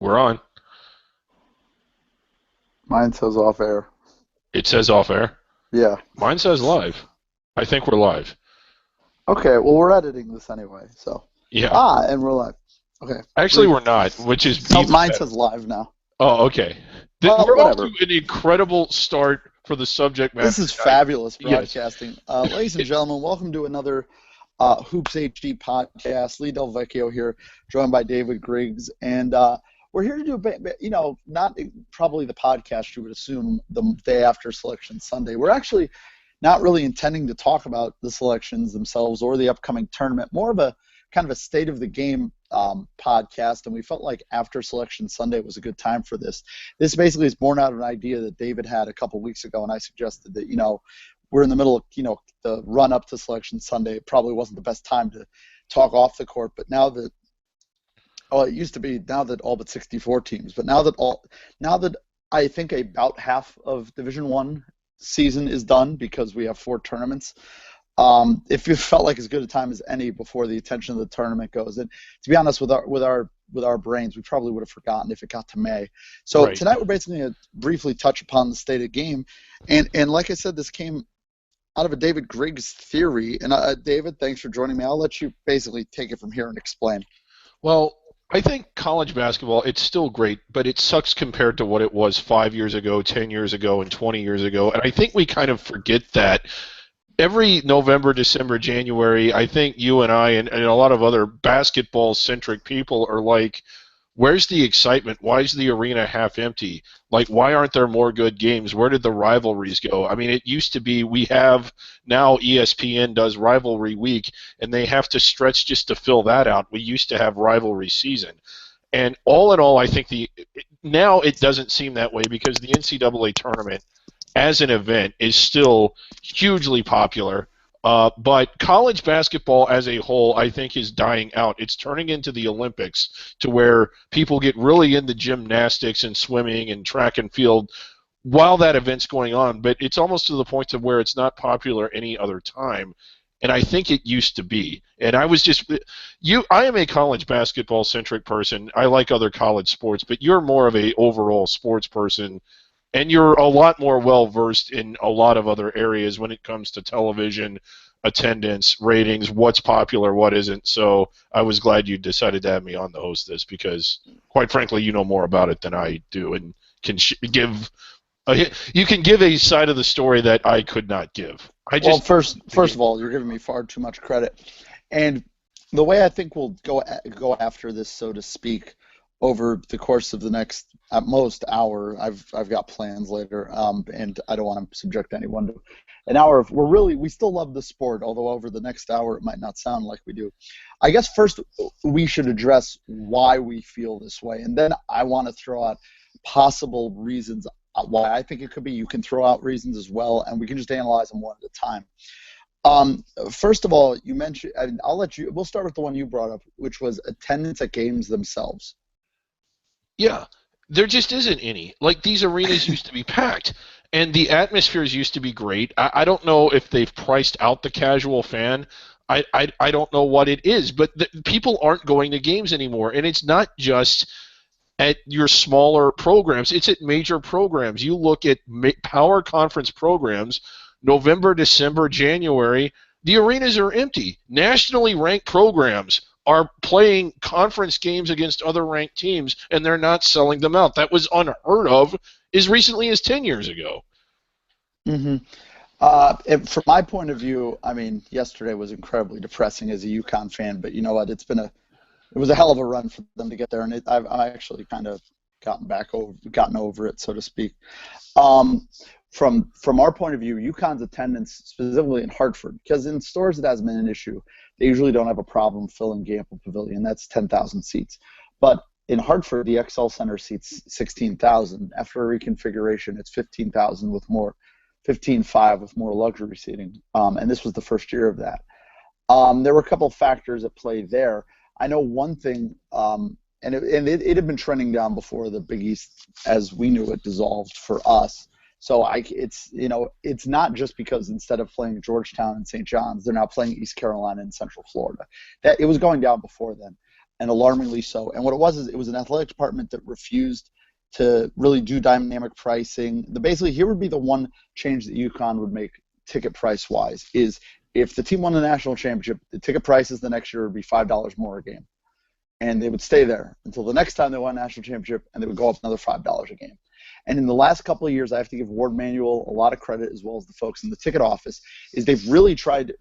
We're on. Mine says off air. It says off air. Yeah. Mine says live. I think we're live. Okay, well, we're editing this anyway, so. Yeah. And we're live. Okay. Actually, we're not, which is No, even mine better. says live now. Oh, okay. Well, We're off to whatever. an incredible start for the subject matter This is tonight. fabulous Yes. broadcasting. Ladies and gentlemen, welcome to another Hoops HD podcast. Lee Del Vecchio here, joined by David Griggs. And we're here to do, not probably the podcast you would assume the day after Selection Sunday. We're actually not really intending to talk about the selections themselves or the upcoming tournament, more of a kind of a state of the game podcast. And we felt like after Selection Sunday was a good time for this. This basically is born out of an idea that David had a couple weeks ago, and I suggested that, we're in the middle of, the run up to Selection Sunday. It probably wasn't the best time to talk off the court, but now that, it used to be now that all but 64 teams, but now that I think about half of Division One season is done because we have 4 tournaments. If it felt like as good a time as any before the attention of the tournament goes, and to be honest, with our brains, we probably would have forgotten if it got to May. So Right. tonight we're basically going to briefly touch upon the state of game, and like I said, this came out of a David Griggs theory. And David, thanks for joining me. I'll let you basically take it from here and explain. Well, I think college basketball, it's still great, but it sucks compared to what it was 5 years ago, 10 years ago, and 20 years ago. And I think we kind of forget that every November, December, January, I think you and I and a lot of other basketball centric people are like, where's the excitement? Why is the arena half empty? Like, why aren't there more good games? Where did the rivalries go? I mean, it used to be we have now ESPN does rivalry week, and they have to stretch just to fill that out. We used to have rivalry season. And all in all, I think now it doesn't seem that way because the NCAA tournament as an event is still hugely popular. But college basketball as a whole, I think, is dying out. It's turning into the Olympics to where people get really into gymnastics and swimming and track and field while that event's going on. But it's almost to the point of where it's not popular any other time. And I think it used to be. And I was just I am a college basketball centric person. I like other college sports, but you're more of a overall sports person and you're a lot more well versed in a lot of other areas when it comes to television, attendance, ratings, what's popular, what isn't. So I was glad you decided to have me on to host this because, quite frankly, you know more about it than I do and can you can give a side of the story that I could not give. I Well, just first of all, you're giving me far too much credit, and the way I think we'll go after this, so to speak, over the course of the next at most hour. I've got plans later, and I don't want to subject anyone to an hour. We still love the sport, although over the next hour it might not sound like we do. I guess first we should address why we feel this way, and then I want to throw out possible reasons why I think it could be. You can throw out reasons as well, and we can just analyze them one at a time. First of all, you mentioned, and we'll start with the one you brought up, which was attendance at games themselves. Yeah, there just isn't any. Like these arenas used to be packed, and the atmospheres used to be great. I don't know if they've priced out the casual fan. I don't know what it is, but people aren't going to games anymore, and it's not just at your smaller programs. It's at major programs. You look at power conference programs, November, December, January, the arenas are empty. Nationally ranked programs are playing conference games against other ranked teams, and they're not selling them out. That was unheard of as recently as 10 years ago. hmm From my point of view, I mean, yesterday was incredibly depressing as a UConn fan, but you know what? It was a hell of a run for them to get there, and I've actually kind of gotten over it, so to speak. Um, from our point of view, UConn's attendance, specifically in Hartford, because in stores it hasn't been an issue. They usually don't have a problem filling Gamble Pavilion. That's 10,000 seats. But in Hartford, the XL Center seats 16,000. After a reconfiguration, it's 15,000 with more, 15.5 with more luxury seating. And this was the first year of that. There were a couple of factors at play there. I know one thing, and it had been trending down before the Big East, as we knew it, dissolved for us. So it's not just because instead of playing Georgetown and St. John's, they're now playing East Carolina and Central Florida. That it was going down before then. and alarmingly so. And what it was is it was an athletic department that refused to really do dynamic pricing. Basically, here would be the one change that UConn would make ticket price wise is if the team won the national championship, the ticket prices the next year would be $5 more a game. And they would stay there until the next time they won a national championship, and they would go up another $5 a game. And in the last couple of years, I have to give Ward Manuel a lot of credit, as well as the folks in the ticket office, is they've really started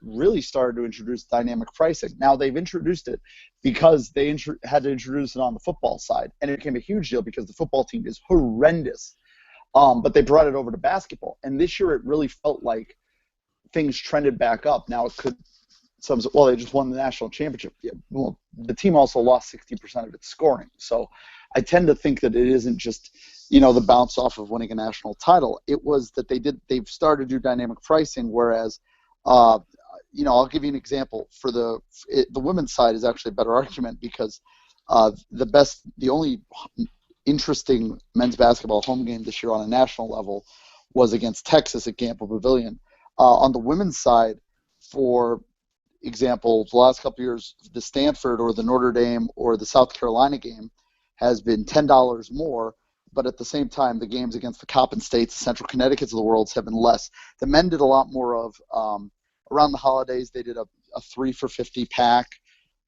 to introduce dynamic pricing. Now, they've introduced it because they had to introduce it on the football side, and it became a huge deal because the football team is horrendous. But they brought it over to basketball. And this year, it really felt like things trended back up. Now, it could they just won the national championship. Yeah, well, the team also lost 60% of its scoring. So I tend to think that it isn't just, the bounce off of winning a national title. It was that they've started to do dynamic pricing, whereas, I'll give you an example. For the women's side is actually a better argument because the only interesting men's basketball home game this year on a national level was against Texas at Gampel Pavilion. On the women's side, for example, the last couple of years, the Stanford or the Notre Dame or the South Carolina game has been $10 more, but at the same time, the games against the Coppin States, the Central Connecticut's of the world have been less. The men did a lot more of, around the holidays, they did a 3 for $50 pack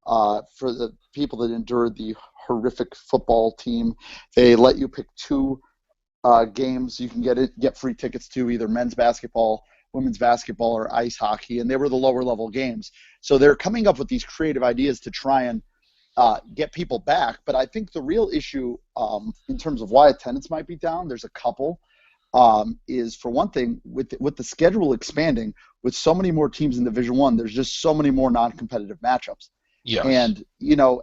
for the people that endured the horrific football team. They let you pick 2 games you can get free tickets to, either men's basketball, women's basketball, or ice hockey, and they were the lower level games. So they're coming up with these creative ideas to try and get people back. But I think the real issue in terms of why attendance might be down, there's a couple, is for one thing, with the schedule expanding, with so many more teams in Division I, there's just so many more non-competitive matchups. Yes. And,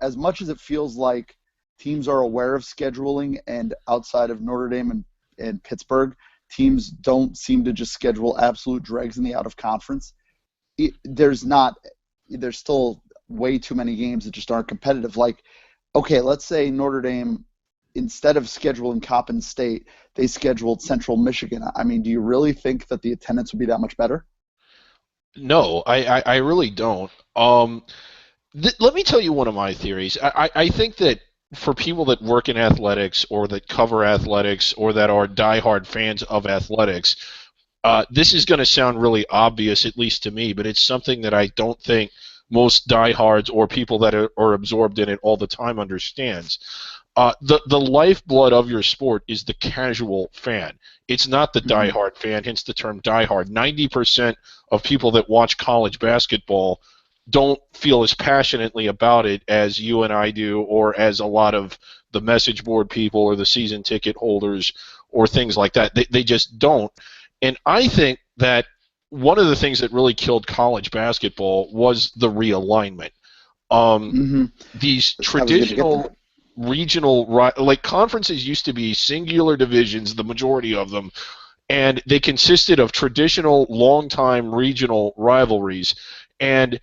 as much as it feels like teams are aware of scheduling, and outside of Notre Dame and Pittsburgh, teams don't seem to just schedule absolute dregs in the out-of-conference. There's still way too many games that just aren't competitive. Like, okay, let's say Notre Dame, instead of scheduling Coppin State, they scheduled Central Michigan. I mean, do you really think that the attendance would be that much better? No, I really don't. Let me tell you one of my theories. I think that for people that work in athletics or that cover athletics or that are diehard fans of athletics, this is going to sound really obvious, at least to me, but it's something that I don't think most diehards or people that are absorbed in it all the time understands. The lifeblood of your sport is the casual fan. It's not the diehard fan, hence the term diehard. 90% of people that watch college basketball don't feel as passionately about it as you and I do, or as a lot of the message board people or the season ticket holders or things like that. They just don't. And I think that one of the things that really killed college basketball was the realignment. These traditional regional, like, conferences used to be singular divisions, the majority of them, and they consisted of traditional, long-time regional rivalries. And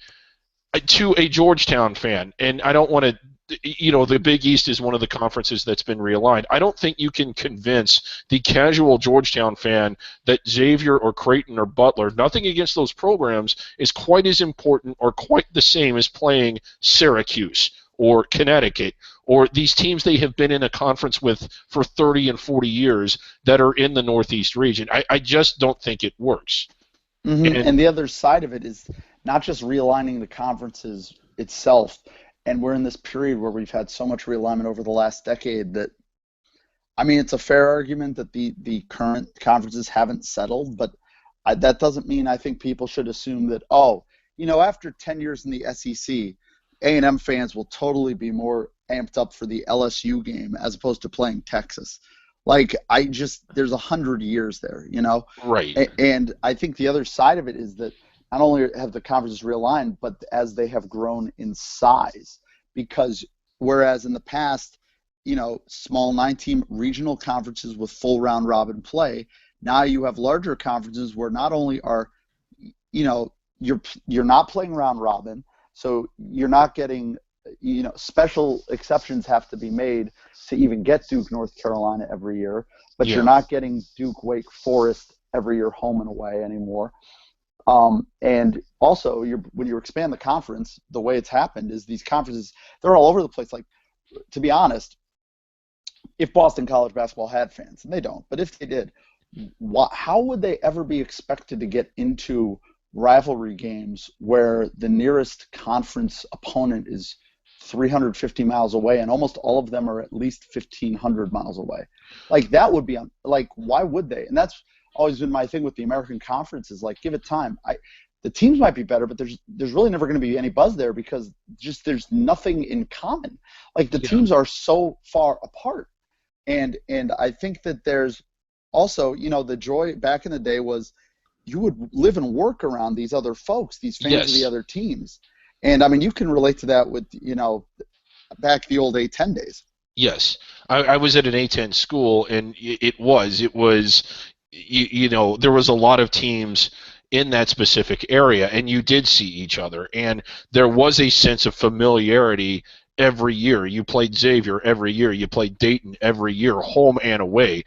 to a Georgetown fan, and I don't want to, the Big East is one of the conferences that's been realigned. I don't think you can convince the casual Georgetown fan that Xavier or Creighton or Butler, nothing against those programs, is quite as important or quite the same as playing Syracuse or Connecticut or these teams they have been in a conference with for 30 and 40 years that are in the Northeast region. I just don't think it works. And the other side of it is not just realigning the conferences itself, and we're in this period where we've had so much realignment over the last decade that, I mean, it's a fair argument that the current conferences haven't settled, but that doesn't mean I think people should assume that, after 10 years in the SEC, A&M fans will totally be more amped up for the LSU game as opposed to playing Texas. Like, there's 100 years there, Right. And I think the other side of it is that not only have the conferences realigned, but as they have grown in size. Because whereas in the past, small 9-team regional conferences with full round robin play, now you have larger conferences where not only are, you're not playing round robin, so you're not getting, special exceptions have to be made to even get Duke, North Carolina every year, but you're not getting Duke, Wake Forest every year home and away anymore. And also, when you expand the conference, the way it's happened is these conferences, they're all over the place. Like, to be honest, if Boston College basketball had fans, and they don't, but if they did, how would they ever be expected to get into rivalry games where the nearest conference opponent is 350 miles away, and almost all of them are at least 1,500 miles away? Like, that would be like, why would they? And that's always been my thing with the American Conference is, like, give it time. The teams might be better, but there's really never going to be any buzz there because just there's nothing in common. Like, the teams are so far apart, and I think that there's also, the joy back in the day was you would live and work around these other folks, these fans of the other teams. And, I mean, you can relate to that with, back the old A-10 days. Yes. I was at an A-10 school, and it was, there was a lot of teams in that specific area, and you did see each other. And there was a sense of familiarity every year. You played Xavier every year. You played Dayton every year, home and away.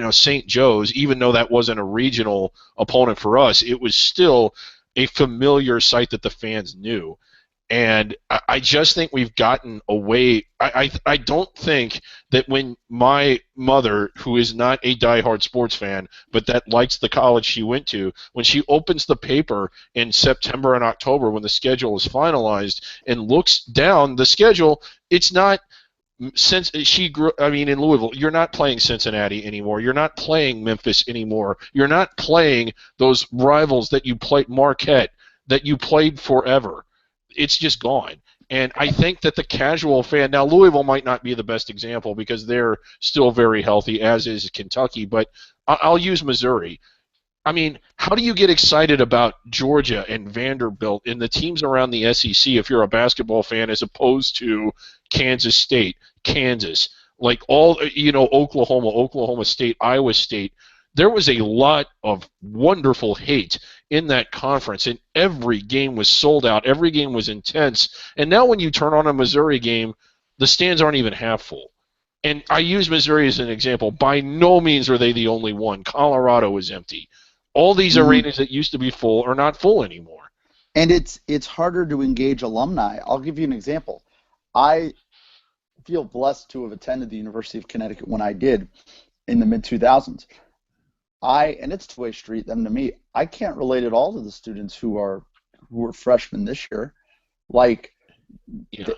St. Joe's, even though that wasn't a regional opponent for us, it was still a familiar sight that the fans knew. And I just think we've gotten away. I don't think that when my mother, who is not a diehard sports fan, but that likes the college she went to, when she opens the paper in September and October when the schedule is finalized and looks down the schedule, it's not since she grew. I mean, in Louisville, you're not playing Cincinnati anymore. You're not playing Memphis anymore. You're not playing those rivals that you played, Marquette, that you played forever. It's just gone. And I think that the casual fan, now Louisville might not be the best example because they're still very healthy, as is Kentucky, but I'll use Missouri. I mean, how do you get excited about Georgia and Vanderbilt and the teams around the SEC if you're a basketball fan as opposed to Kansas State, Kansas, like all, Oklahoma State, Iowa State? There was a lot of wonderful hate in that conference, and every game was sold out. Every game was intense. And now when you turn on a Missouri game, the stands aren't even half full. And I use Missouri as an example. By no means are they the only one. Colorado is empty. All these arenas that used to be full are not full anymore. And it's harder to engage alumni. I'll give you an example. I feel blessed to have attended the University of Connecticut when I did in the mid-2000s. And it's two-way street, them to me. I can't relate at all to the students who are freshmen this year. Like,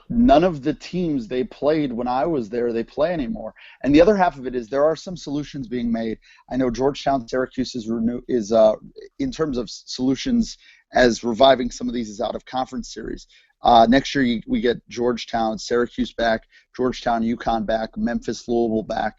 none of the teams they played when I was there, they play anymore. And the other half of it is there are some solutions being made. I know Georgetown, Syracuse is in terms of solutions as reviving some of these is out of conference series. Next year we get Georgetown, Syracuse back, Georgetown, UConn back, Memphis, Louisville back.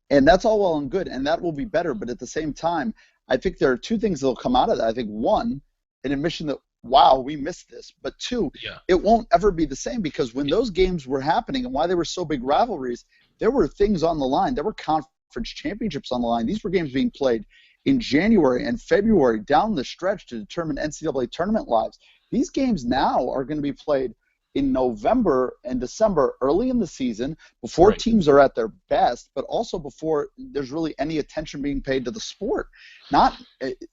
And that's all well and good, and that will be better. But at the same time, I think there are two things that will come out of that. I think, one, an admission that, wow, we missed this. But two, it won't ever be the same because when those games were happening and why they were so big rivalries, there were things on the line. There were conference championships on the line. These were games being played in January and February down the stretch to determine NCAA tournament lives. These games now are going to be played in November and December, early in the season, before teams are at their best, but also before there's really any attention being paid to the sport.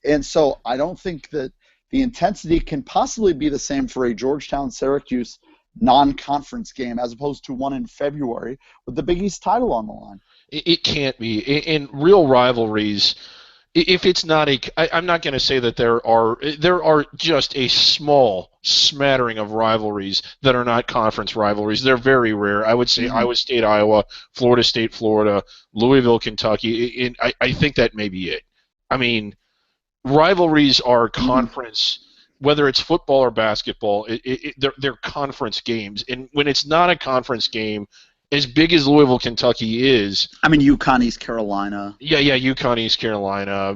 And so I don't think that the intensity can possibly be the same for a Georgetown-Syracuse non-conference game as opposed to one in February with the Big East title on the line. It can't be. In real rivalries, if it's not I'm not going to say that there are just a small smattering of rivalries that are not conference rivalries. They're very rare. I would say Iowa State, Iowa, Florida State, Florida, Louisville, Kentucky. And I think that may be it. I mean, rivalries are conference, whether it's football or basketball, they're conference games. And when it's not a conference game, as big as Louisville, Kentucky is... I mean, UConn, East Carolina. Yeah, UConn, East Carolina.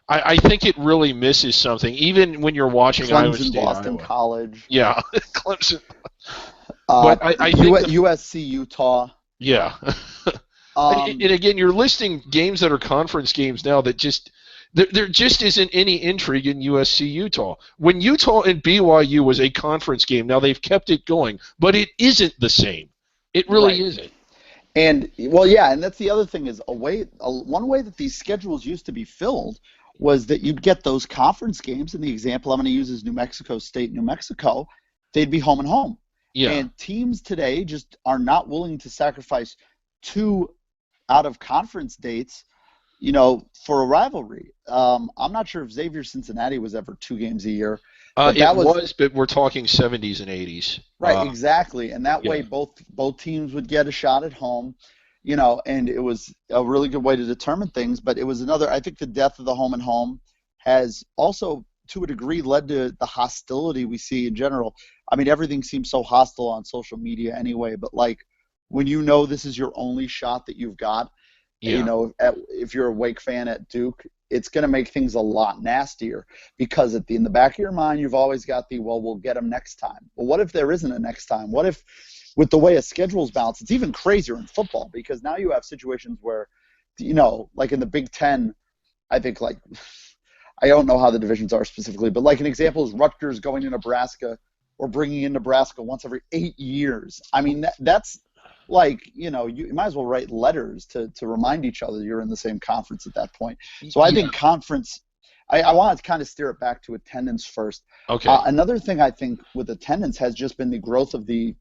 I think it really misses something, even when you're watching Clemson, Iowa State, Boston Iowa. College. Yeah, Clemson. But I think USC, Utah. Yeah. And again, you're listing games that are conference games now that just... There just isn't any intrigue in USC Utah. When Utah and BYU was a conference game, now they've kept it going, but it isn't the same. It really isn't. And, well, yeah, and that's the other thing is one way that these schedules used to be filled was that you'd get those conference games, and the example I'm going to use is New Mexico State, New Mexico. They'd be home and home. Yeah. And teams today just are not willing to sacrifice two out of conference dates, for a rivalry. I'm not sure if Xavier Cincinnati was ever 2 games a year, but It was, but we're talking 70s and 80s. Right, exactly. And that way Yeah. both teams would get a shot at home, and it was a really good way to determine things. But it was I think the death of the home and home has also, to a degree, led to the hostility we see in general. I mean, everything seems so hostile on social media anyway, but like when this is your only shot that you've got, Yeah. if you're a Wake fan at Duke, it's going to make things a lot nastier because in the back of your mind, you've always got we'll get them next time. Well, what if there isn't a next time? What if, with the way a schedule's balanced, it's even crazier in football because now you have situations where, like in the Big Ten, I think I don't know how the divisions are specifically, but like an example is Rutgers going to Nebraska or bringing in Nebraska once every 8 years. I mean, that's you might as well write letters to remind each other you're in the same conference at that point. So I think conference, I want to kind of steer it back to attendance first. Okay. Another thing I think with attendance has just been the growth of the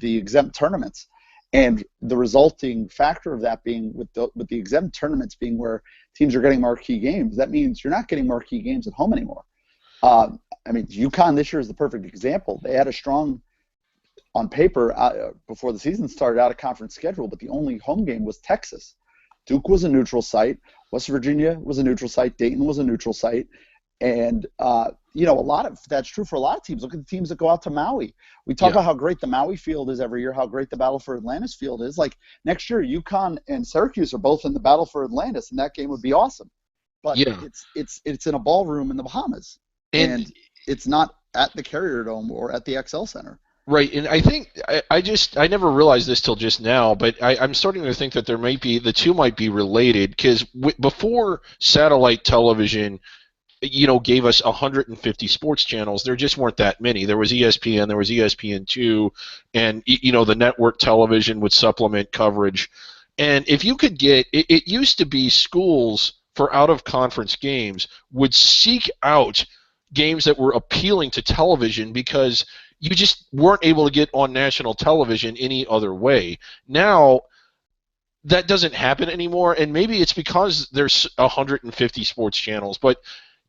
exempt tournaments, and the resulting factor of that being with the exempt tournaments being where teams are getting marquee games. That means you're not getting marquee games at home anymore. I mean, UConn this year is the perfect example. They had a strong, on paper, before the season started, out of conference schedule, but the only home game was Texas. Duke was a neutral site. West Virginia was a neutral site. Dayton was a neutral site. And, a lot of that's true for a lot of teams. Look at the teams that go out to Maui. We talk about how great the Maui field is every year, how great the Battle for Atlantis field is. Like next year, UConn and Syracuse are both in the Battle for Atlantis, and that game would be awesome. But it's in a ballroom in the Bahamas, and it's not at the Carrier Dome or at the XL Center. Right, and I think I never realized this till just now, but I'm starting to think that the two might be related because before satellite television, gave us 150 sports channels. There just weren't that many. There was ESPN, there was ESPN2, and the network television would supplement coverage. And if you could it used to be schools for out of conference games would seek out games that were appealing to television because you just weren't able to get on national television any other way. Now, that doesn't happen anymore, and maybe it's because there's 150 sports channels, but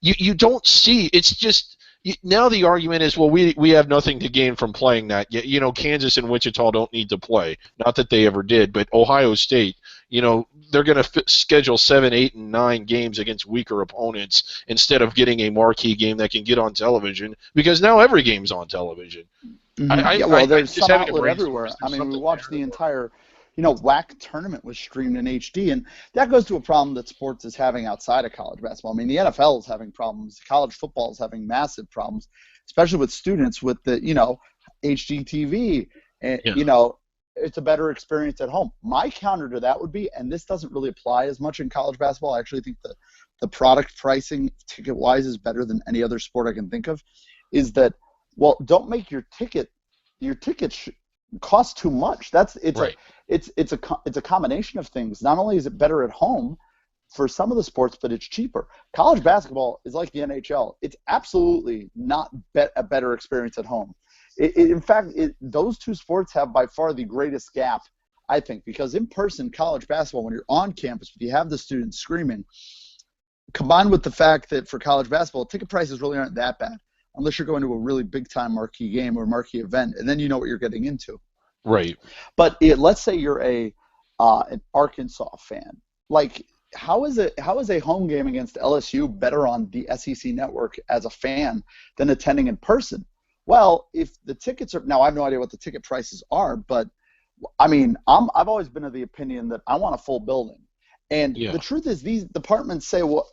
you don't see. It's just now the argument is, well, we have nothing to gain from playing that. Kansas and Wichita don't need to play. Not that they ever did, but Ohio State, they're going to schedule 7, 8, and 9 games against weaker opponents instead of getting a marquee game that can get on television because now every game's on television. Mm-hmm. There's some outlet everywhere. I mean, we watched the entire WAC tournament was streamed in HD, and that goes to a problem that sports is having outside of college basketball. I mean, the NFL is having problems. College football is having massive problems, especially with students with the, HGTV. And, it's a better experience at home. My counter to that would be, and this doesn't really apply as much in college basketball. I actually think the product pricing ticket-wise is better than any other sport I can think of, is that, well, don't make your ticket cost too much. It's a combination of things. Not only is it better at home for some of the sports, but it's cheaper. College basketball is like the NHL. It's absolutely not a better experience at home. In fact, those two sports have by far the greatest gap, I think, because in person college basketball, when you're on campus, if you have the students screaming, combined with the fact that for college basketball, ticket prices really aren't that bad unless you're going to a really big-time marquee game or marquee event, and then you know what you're getting into. Right. But let's say you're an Arkansas fan. Like, how is a home game against LSU better on the SEC network as a fan than attending in person? Well, if the tickets are – now, I have no idea what the ticket prices are, but, I mean, I've always been of the opinion that I want a full building. And the truth is these departments say what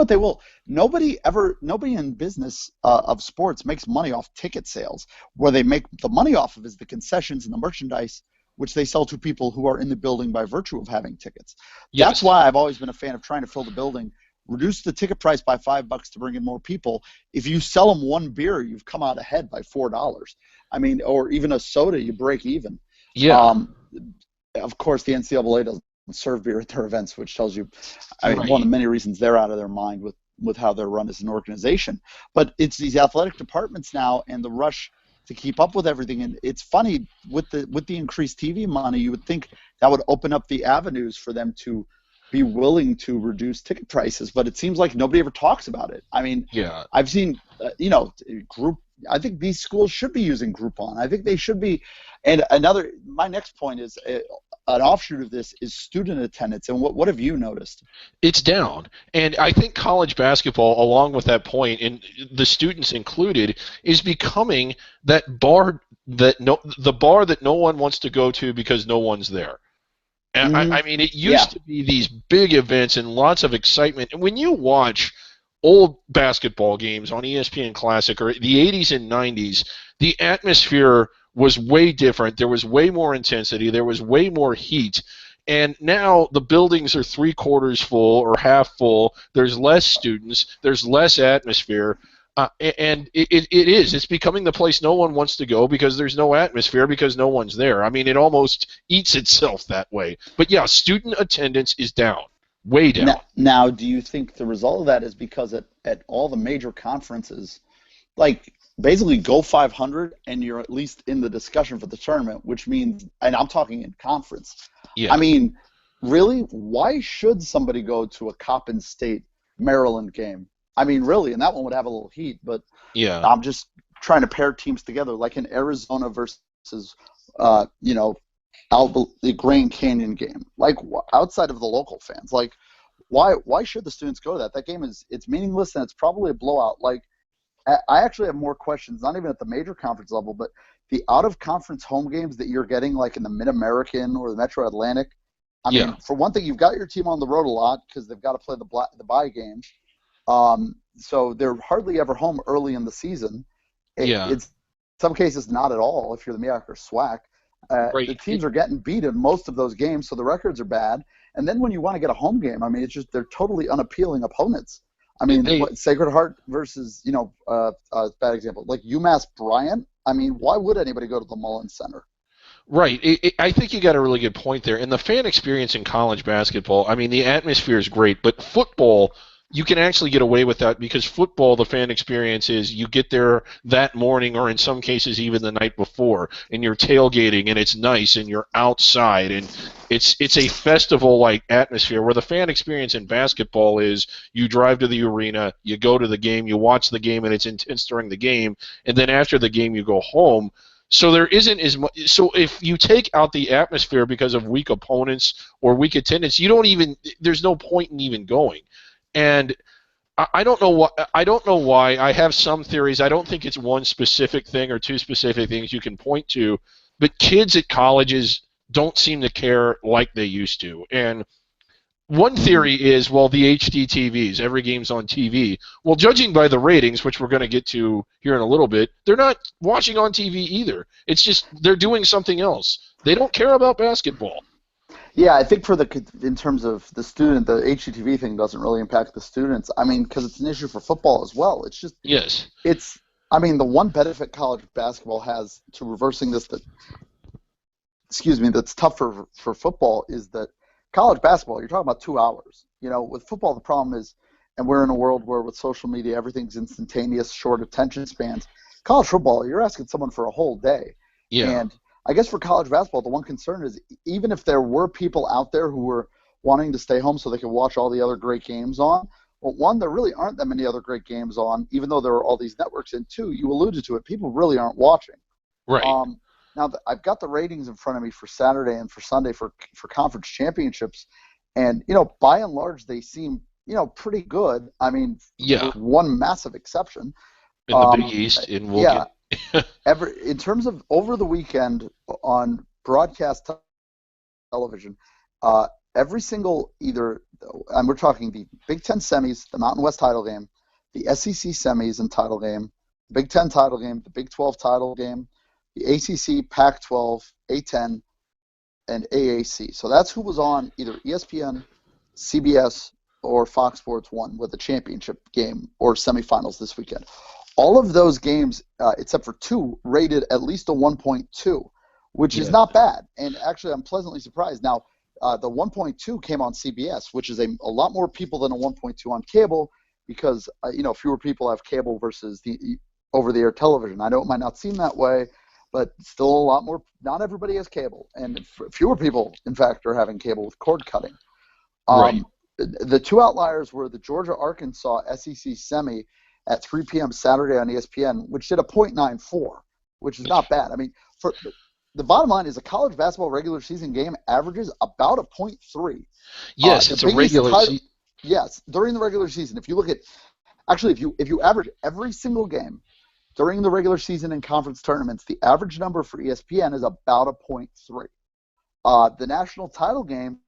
they will. Nobody in business of sports makes money off ticket sales. Where they make the money off of is the concessions and the merchandise, which they sell to people who are in the building by virtue of having tickets. Yes. That's why I've always been a fan of trying to fill the building. Reduce the ticket price by $5 to bring in more people. If you sell them one beer, you've come out ahead by $4. I mean, or even a soda, you break even. Yeah. Of course, the NCAA doesn't serve beer at their events, which tells you, I mean, Right. one of the many reasons they're out of their mind with how they're run as an organization. But it's these athletic departments now and the rush to keep up with everything. And it's funny with the increased TV money, you would think that would open up the avenues for them to be willing to reduce ticket prices, but it seems like nobody ever talks about it. I mean, Yeah. I've seen, group. I think these schools should be using Groupon. I think they should be. And my next point is an offshoot of this is student attendance. And what have you noticed? It's down. And I think college basketball, along with that point, and the students included, is becoming that bar the bar that no one wants to go to because no one's there. And I mean, it used to be these big events and lots of excitement. And when you watch old basketball games on ESPN Classic or the 80s and 90s, the atmosphere was way different. There was way more intensity. There was way more heat. And now the buildings are three-quarters full or half full. There's less students. There's less atmosphere. And it is. It's becoming the place no one wants to go because there's no atmosphere because no one's there. I mean, it almost eats itself that way. But, yeah, student attendance is down, way down. Now, do you think the result of that is because at all the major conferences, like basically go 500 and you're at least in the discussion for the tournament, which means, and I'm talking in conference. Yeah. I mean, really, why should somebody go to a Coppin State Maryland game? I mean, really, and that one would have a little heat, but yeah. I'm just trying to pair teams together, like in Arizona versus, the Grand Canyon game. Like outside of the local fans, like why should the students go to that? That game it's meaningless and it's probably a blowout. Like I actually have more questions, not even at the major conference level, but the out-of-conference home games that you're getting, like in the Mid-American or the Metro Atlantic. I mean, for one thing, you've got your team on the road a lot because they've got to play the bye games. So they're hardly ever home early in the season. It's in some cases not at all if you're the MEAC or SWAC. Right. The teams are getting beat in most of those games, so the records are bad. And then when you want to get a home game, I mean, it's just they're totally unappealing opponents. I mean, Sacred Heart versus, bad example, like UMass Bryant. I mean, why would anybody go to the Mullins Center? Right. I think you got a really good point there. And the fan experience in college basketball, I mean, the atmosphere is great, but football, you can actually get away with that because football, the fan experience is you get there that morning or in some cases even the night before, and you're tailgating and it's nice and you're outside and it's a festival-like atmosphere where the fan experience in basketball is you drive to the arena, you go to the game, you watch the game and it's intense during the game, and then after the game you go home. So there isn't as much. So if you take out the atmosphere because of weak opponents or weak attendance, there's no point in even going. And I don't know why. I have some theories. I don't think it's one specific thing or two specific things you can point to, but kids at colleges don't seem to care like they used to. And one theory is, well, the HD TVs, every game's on TV. Well, judging by the ratings, which we're going to get to here in a little bit, they're not watching on TV either. It's just they're doing something else. They don't care about basketball. Yeah, I think in terms of the student, the HGTV thing doesn't really impact the students. I mean, because it's an issue for football as well. It's just I mean, the one benefit college basketball has to reversing this that's tough for football is that college basketball, you're talking about 2 hours. With football, the problem is, and we're in a world where with social media, everything's instantaneous, short attention spans. College football, you're asking someone for a whole day. Yeah. And I guess for college basketball, the one concern is even if there were people out there who were wanting to stay home so they could watch all the other great games on, well, one, there really aren't that many other great games on, even though there are all these networks. And two, you alluded to it, people really aren't watching. Right. Now, I've got the ratings in front of me for Saturday and for Sunday for conference championships, and by and large they seem pretty good. I mean, with one massive exception. In the Big East, in terms of over the weekend on broadcast television, every single and we're talking the Big Ten semis, the Mountain West title game, the SEC semis and title game, the Big Ten title game, the Big 12 title game, the ACC, Pac-12, A-10, and AAC. So that's who was on either ESPN, CBS, or Fox Sports 1 with the championship game or semifinals this weekend. All of those games, except for two, rated at least a 1.2, which is not bad. And actually, I'm pleasantly surprised. Now, The 1.2 came on CBS, which is a lot more people than a 1.2 on cable because fewer people have cable versus the over-the-air television. I know it might not seem that way, but still a lot more. Not everybody has cable, and fewer people, in fact, are having cable with cord cutting. Right. The two outliers were the Georgia-Arkansas SEC semi at 3 p.m. Saturday on ESPN, which did a .94, which is not bad. I mean, for the bottom line is a college basketball regular season game averages about a .3. Yes, it's a regular season. Yes, during the regular season. If you look at actually, if you average every single game during the regular season and conference tournaments, the average number for ESPN is about a .3. The national title game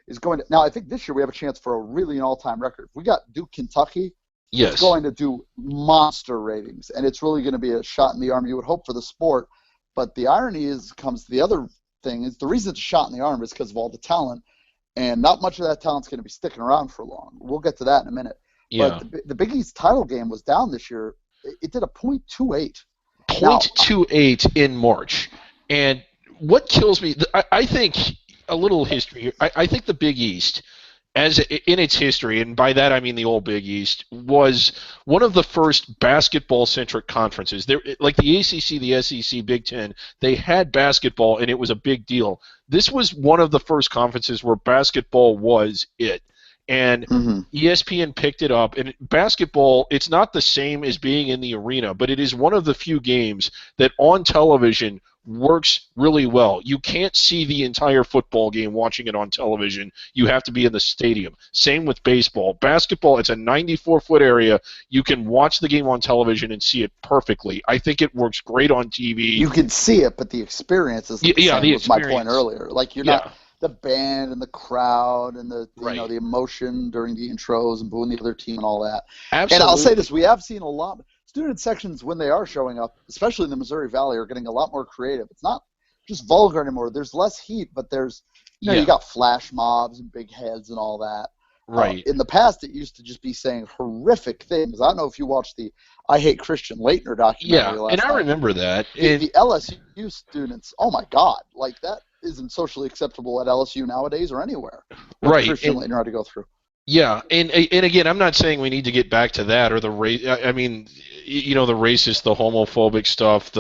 is going to now. I think this year we have a chance for a really an all-time record. If we got Duke, Kentucky. Yes. It's going to do monster ratings, and it's really going to be a shot in the arm. You would hope for the sport, but the irony comes to the other thing is the reason it's a shot in the arm is because of all the talent, and not much of that talent's going to be sticking around for long. We'll get to that in a minute. Yeah. But the Big East title game was down this year. It did a .28. .28 in March, and what kills me, I think a little history here. I think the Big East, as in its history, and by that I mean the old Big East, was one of the first basketball-centric conferences. There, like the ACC, the SEC, Big Ten, they had basketball, and it was a big deal. This was one of the first conferences where basketball was it. And ESPN picked it up. And basketball, it's not the same as being in the arena, but it is one of the few games that on television works really well. You can't see the entire football game watching it on television. You have to be in the stadium. Same with baseball. Basketball, it's a 94-foot area. You can watch the game on television and see it perfectly. I think it works great on TV. You can see it, but the experience is the same, was my point earlier. Like you're not the band and the crowd and the the emotion during the intros and booing the other team and all that. Absolutely. And I'll say this, we have seen a lot. Student sections, when they are showing up, especially in the Missouri Valley, are getting a lot more creative. It's not just vulgar anymore. There's less heat, but there's, you got flash mobs and big heads and all that. Right. In the past, it used to just be saying horrific things. I don't know if you watched the I Hate Christian Laettner documentary last and I night. remember that. The LSU students, oh my God, like that isn't socially acceptable at LSU nowadays or anywhere. Right. Christian Laettner had to go through. Yeah, and again, I'm not saying we need to get back to that or the race. I mean, the racist, the homophobic stuff.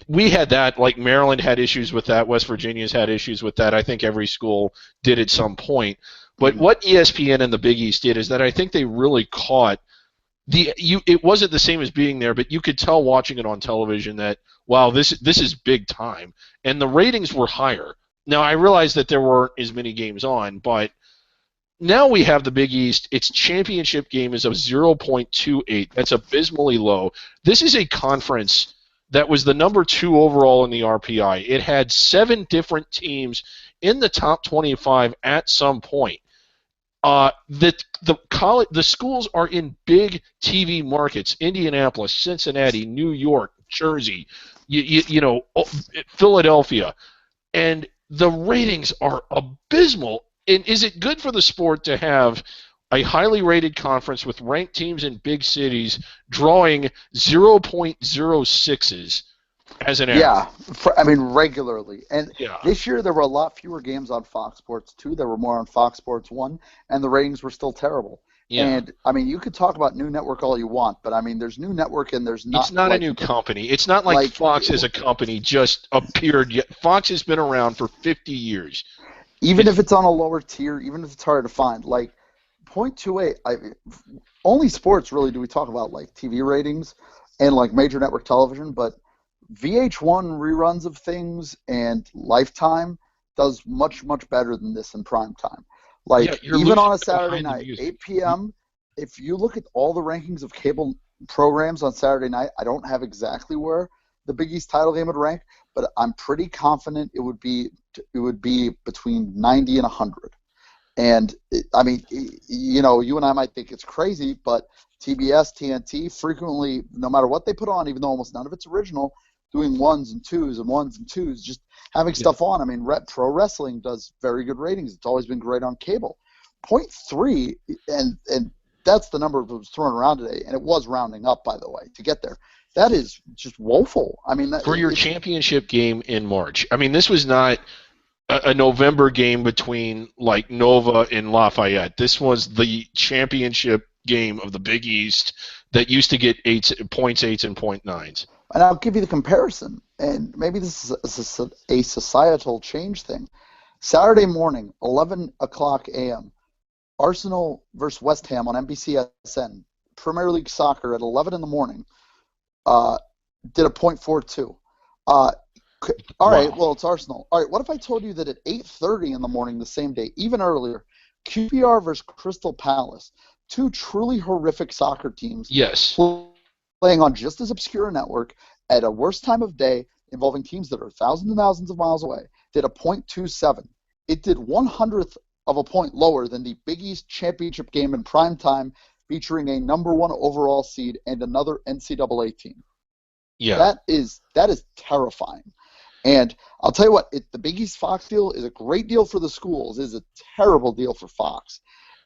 We had that. Like Maryland had issues with that. West Virginia's had issues with that. I think every school did at some point. But what ESPN and the Big East did is that I think they really caught it wasn't the same as being there, but you could tell watching it on television that wow, this is big time, and the ratings were higher. Now I realize that there weren't as many games on, but now we have the Big East. Its championship game is of 0.28. That's abysmally low. This is a conference that was the number 2 overall in the RPI. It had 7 different teams in the top 25 at some point. The schools are in big TV markets: Indianapolis, Cincinnati, New York, Jersey, Philadelphia, and the ratings are abysmal. And is it good for the sport to have a highly rated conference with ranked teams in big cities drawing 0.06s as an average? Yeah, regularly. And this year there were a lot fewer games on Fox Sports 2. There were more on Fox Sports 1, and the ratings were still terrible. Yeah. And, you could talk about New Network all you want, but, there's New Network and there's not... It's not a new company. It's not like Fox as a company just appeared yet. Fox has been around for 50 years. Even if it's on a lower tier, even if it's hard to find, like 0.28, only sports really do we talk about like TV ratings and like major network television, but VH1 reruns of things and Lifetime does much, much better than this in prime time. Like even on a Saturday night, 8 p.m., if you look at all the rankings of cable programs on Saturday night, I don't have exactly where the Big East title game would rank, but I'm pretty confident it would be between 90 and 100. And you and I might think it's crazy, but TBS, TNT frequently, no matter what they put on, even though almost none of it's original, doing ones and twos, just having stuff on. Pro wrestling does very good ratings. It's always been great on cable. 0.3, and that's the number that was thrown around today, and it was rounding up, by the way, to get there. That is just woeful. For your championship game in March. This was not a November game between like Nova and Lafayette. This was the championship game of the Big East that used to get points, eights, and point nines. And I'll give you the comparison, and maybe this is a societal change thing. Saturday morning, 11 o'clock a.m., Arsenal versus West Ham on NBCSN, Premier League Soccer at 11 in the morning, did a .42. All right, well, it's Arsenal. All right, what if I told you that at 8:30 in the morning the same day, even earlier, QPR versus Crystal Palace, two truly horrific soccer teams, yes, playing on just as obscure a network at a worse time of day, involving teams that are thousands and thousands of miles away, did a .27. It did 1/100th of a point lower than the Big East championship game in prime time, featuring a number 1 overall seed and another NCAA team. Yeah, that is terrifying. And I'll tell you what, the Big East Fox deal is a great deal for the schools. It is a terrible deal for Fox.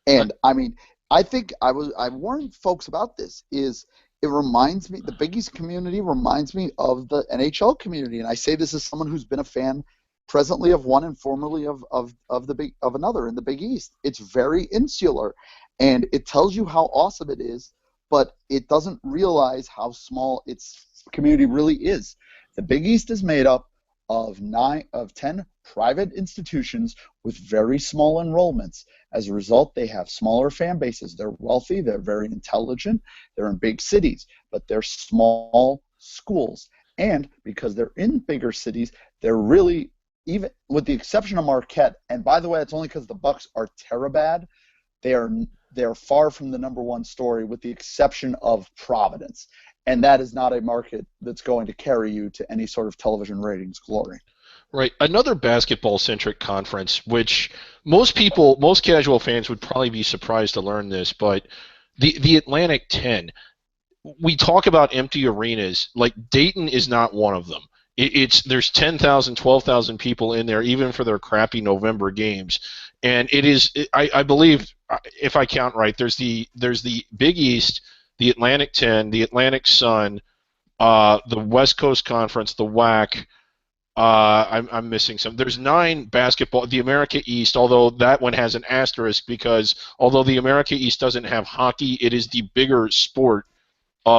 And I mean, I think I warned folks about this. It reminds me, the Big East community reminds me of the NHL community, and I say this as someone who's been a fan presently of one and formerly of another in the Big East. It's very insular, and it tells you how awesome it is, but it doesn't realize how small its community really is. The Big East is made up of 10 private institutions with very small enrollments. As a result, they have smaller fan bases. They're wealthy, they're very intelligent, they're in big cities, but they're small schools. And because they're in bigger cities, they're really, even with the exception of Marquette, and by the way, it's only because the Bucks are terribad, they're far from the number one story with the exception of Providence. And that is not a market that's going to carry you to any sort of television ratings glory. Right. Another basketball-centric conference, which most casual fans would probably be surprised to learn this, but the Atlantic 10, we talk about empty arenas. Like, Dayton is not one of them. There's 10,000, 12,000 people in there, even for their crappy November games. And it is, I believe, if I count right, there's the Big East, the Atlantic 10, the Atlantic Sun, the West Coast Conference, the WAC. I'm missing some. There's 9 basketball. The America East, although that one has an asterisk because although the America East doesn't have hockey, it is the bigger sport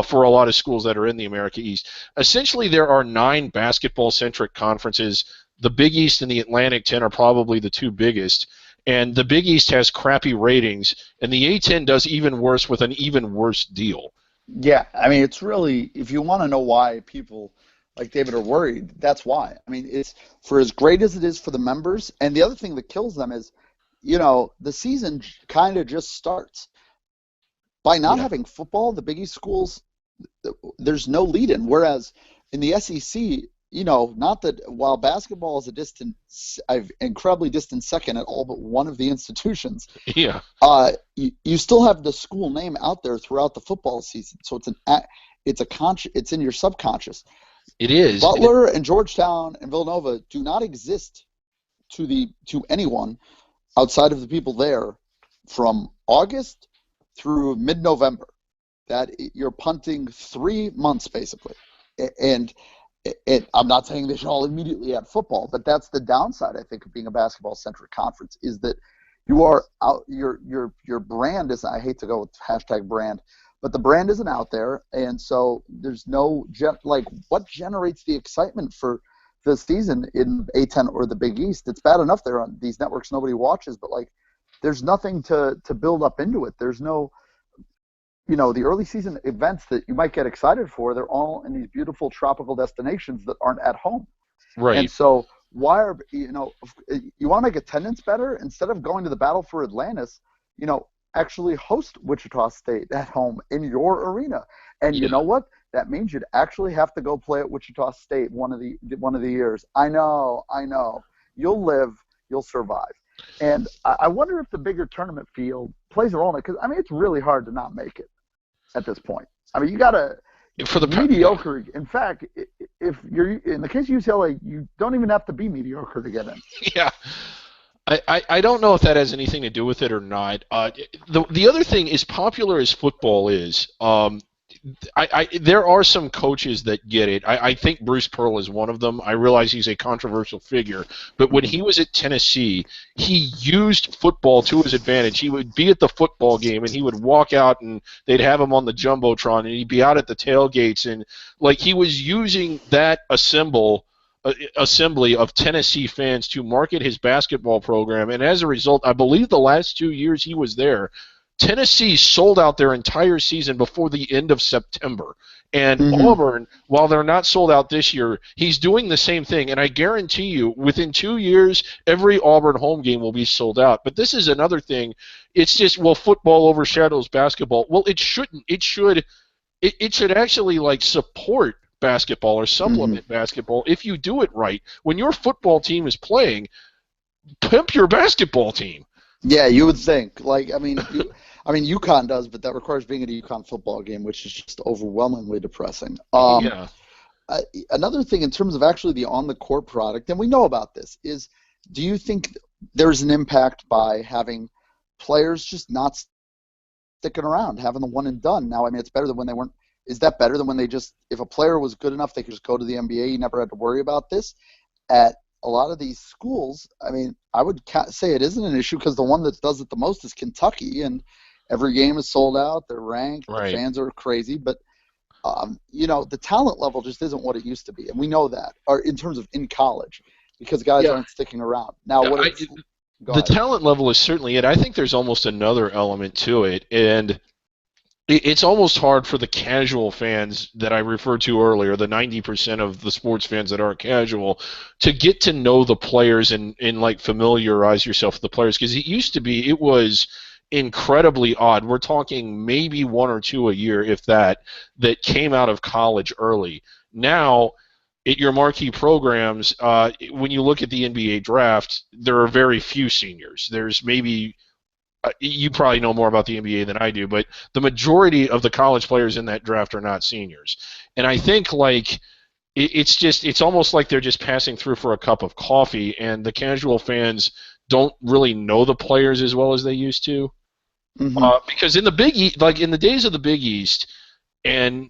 for a lot of schools that are in the America East. Essentially, there are 9 basketball-centric conferences. The Big East and the Atlantic 10 are probably the 2 biggest. And the Big East has crappy ratings, and the A-10 does even worse with an even worse deal. Yeah, I mean, it's really, if you want to know why people like David are worried, that's why. I mean, it's for as great as it is for the members, and the other thing that kills them is, the season kind of just starts. By not having football, the Big East schools, there's no lead-in, whereas in the SEC, not that while basketball is incredibly distant second at all but one of the institutions. Yeah. You still have the school name out there throughout the football season, so it's in your subconscious. It is. Butler and Georgetown and Villanova do not exist to anyone outside of the people there from August through mid-November. That you're punting 3 months basically, and I'm not saying they should all immediately add football, but that's the downside, I think, of being a basketball-centric conference is that you are out. Your brand is. I hate to go with hashtag brand, but the brand isn't out there, and so there's no what generates the excitement for the season in A-10 or the Big East. It's bad enough they're on these networks nobody watches, but there's nothing to build up into it. There's no. The early season events that you might get excited for, they're all in these beautiful tropical destinations that aren't at home. Right. And so you want to make attendance better? Instead of going to the Battle for Atlantis, actually host Wichita State at home in your arena. And you know what? That means you'd actually have to go play at Wichita State one of the years. I know. You'll live, you'll survive. And I wonder if the bigger tournament field plays a role in it, because it's really hard to not make it at this point. You got to for the mediocre. In fact, if you're in the case of UCLA, you don't even have to be mediocre to get in. Yeah, I don't know if that has anything to do with it or not. The other thing is, popular as football is, there are some coaches that get it. I think Bruce Pearl is one of them. I realize he's a controversial figure, but when he was at Tennessee, he used football to his advantage. He would be at the football game and he would walk out and they'd have him on the jumbotron and he'd be out at the tailgates and like he was using that assembly of Tennessee fans to market his basketball program. And as a result, I believe the last 2 years he was there, Tennessee sold out their entire season before the end of September. And Auburn, while they're not sold out this year, he's doing the same thing. And I guarantee you, within 2 years, every Auburn home game will be sold out. But this is another thing. It's just, well, football overshadows basketball. Well, it shouldn't. It should actually, like, support basketball or supplement basketball if you do it right. When your football team is playing, pimp your basketball team. Yeah, you would think. Like, I mean, UConn does, but that requires being at a UConn football game, which is just overwhelmingly depressing. Yeah. Another thing in terms of actually the on-the-court product, and we know about this, is do you think there's an impact by having players just not sticking around, having the one and done? Now, I mean, it's better than when they weren't. Is that better than when they just, if a player was good enough, they could just go to the NBA, you never had to worry about this? At a lot of these schools, I mean, I would say it isn't an issue because the one that does it the most is Kentucky, and every game is sold out. They're ranked. Right. The fans are crazy, but the talent level just isn't what it used to be, and we know that. Or in terms of in college, because guys aren't sticking around now. The talent level is certainly it. I think there's almost another element to it, and it's almost hard for the casual fans that I referred to earlier, the 90% of the sports fans that aren't casual, to get to know the players and like familiarize yourself with the players. Because it was incredibly odd. We're talking maybe one or two a year, if that came out of college early. Now, at your marquee programs, when you look at the NBA draft, there are very few seniors. There's maybe you probably know more about the NBA than I do, but the majority of the college players in that draft are not seniors. And I think like it's almost like they're just passing through for a cup of coffee, and the casual fans don't really know the players as well as they used to. Because in the Big East, like in the days of the Big East, and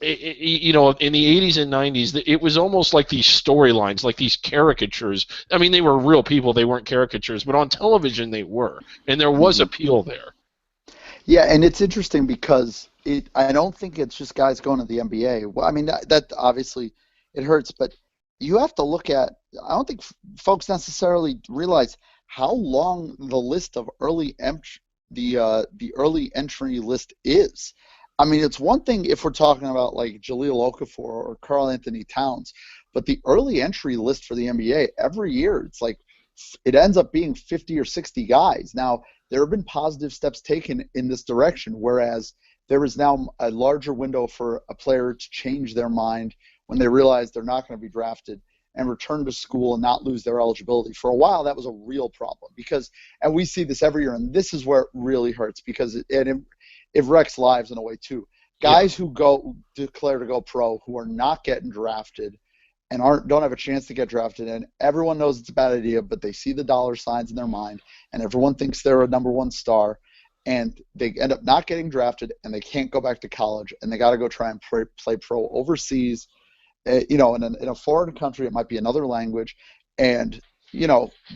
in the 80s and 90s, it was almost like these storylines, like these caricatures. I mean, they were real people; they weren't caricatures, but on television they were, and there was appeal there. Yeah, and it's interesting because I don't think it's just guys going to the NBA. Well, I mean, that obviously it hurts, but you have to look at. I don't think folks necessarily realize how long the list of the early entry list is. I mean, it's one thing if we're talking about like Jahlil Okafor or Karl Anthony Towns, but the early entry list for the NBA every year, it's like it ends up being 50 or 60 guys. Now, there have been positive steps taken in this direction, whereas there is now a larger window for a player to change their mind when they realize they're not going to be drafted and return to school and not lose their eligibility. For a while, that was a real problem and we see this every year, and this is where it really hurts because it wrecks lives in a way too. Guys who declare to go pro who are not getting drafted and don't have a chance to get drafted, and everyone knows it's a bad idea, but they see the dollar signs in their mind, and everyone thinks they're a number one star, and they end up not getting drafted, and they can't go back to college, and they got to go try and play pro overseas, in a foreign country. It might be another language, and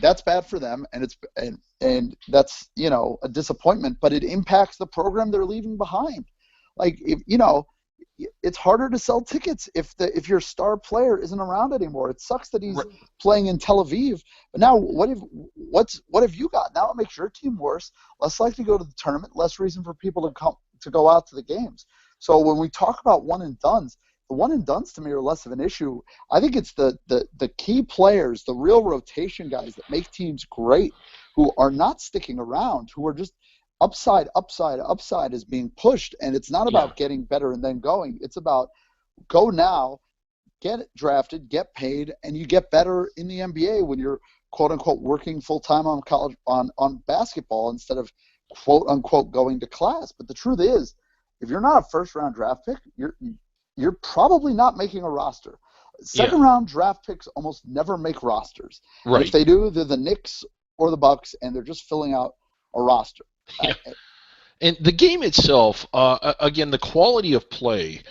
that's bad for them, and that's a disappointment, but it impacts the program they're leaving behind. Like it's harder to sell tickets if your star player isn't around anymore. It sucks that he's playing in Tel Aviv, but now what have you got? Now it makes your team worse, less likely to go to the tournament, less reason for people to go out to the games. So when we talk about one and dones, the one and dones to me are less of an issue. I think it's the key players, the real rotation guys that make teams great, who are not sticking around, who are just upside is being pushed. And it's not about getting better and then going. It's about go now, get drafted, get paid, and you get better in the NBA when you're quote unquote working full time on college on basketball instead of quote unquote going to class. But the truth is, if you're not a first round draft pick, you're probably not making a roster. Second round draft picks almost never make rosters. Right. If they do, they're the Knicks or the Bucks, and they're just filling out a roster. And the game itself, again, the quality of play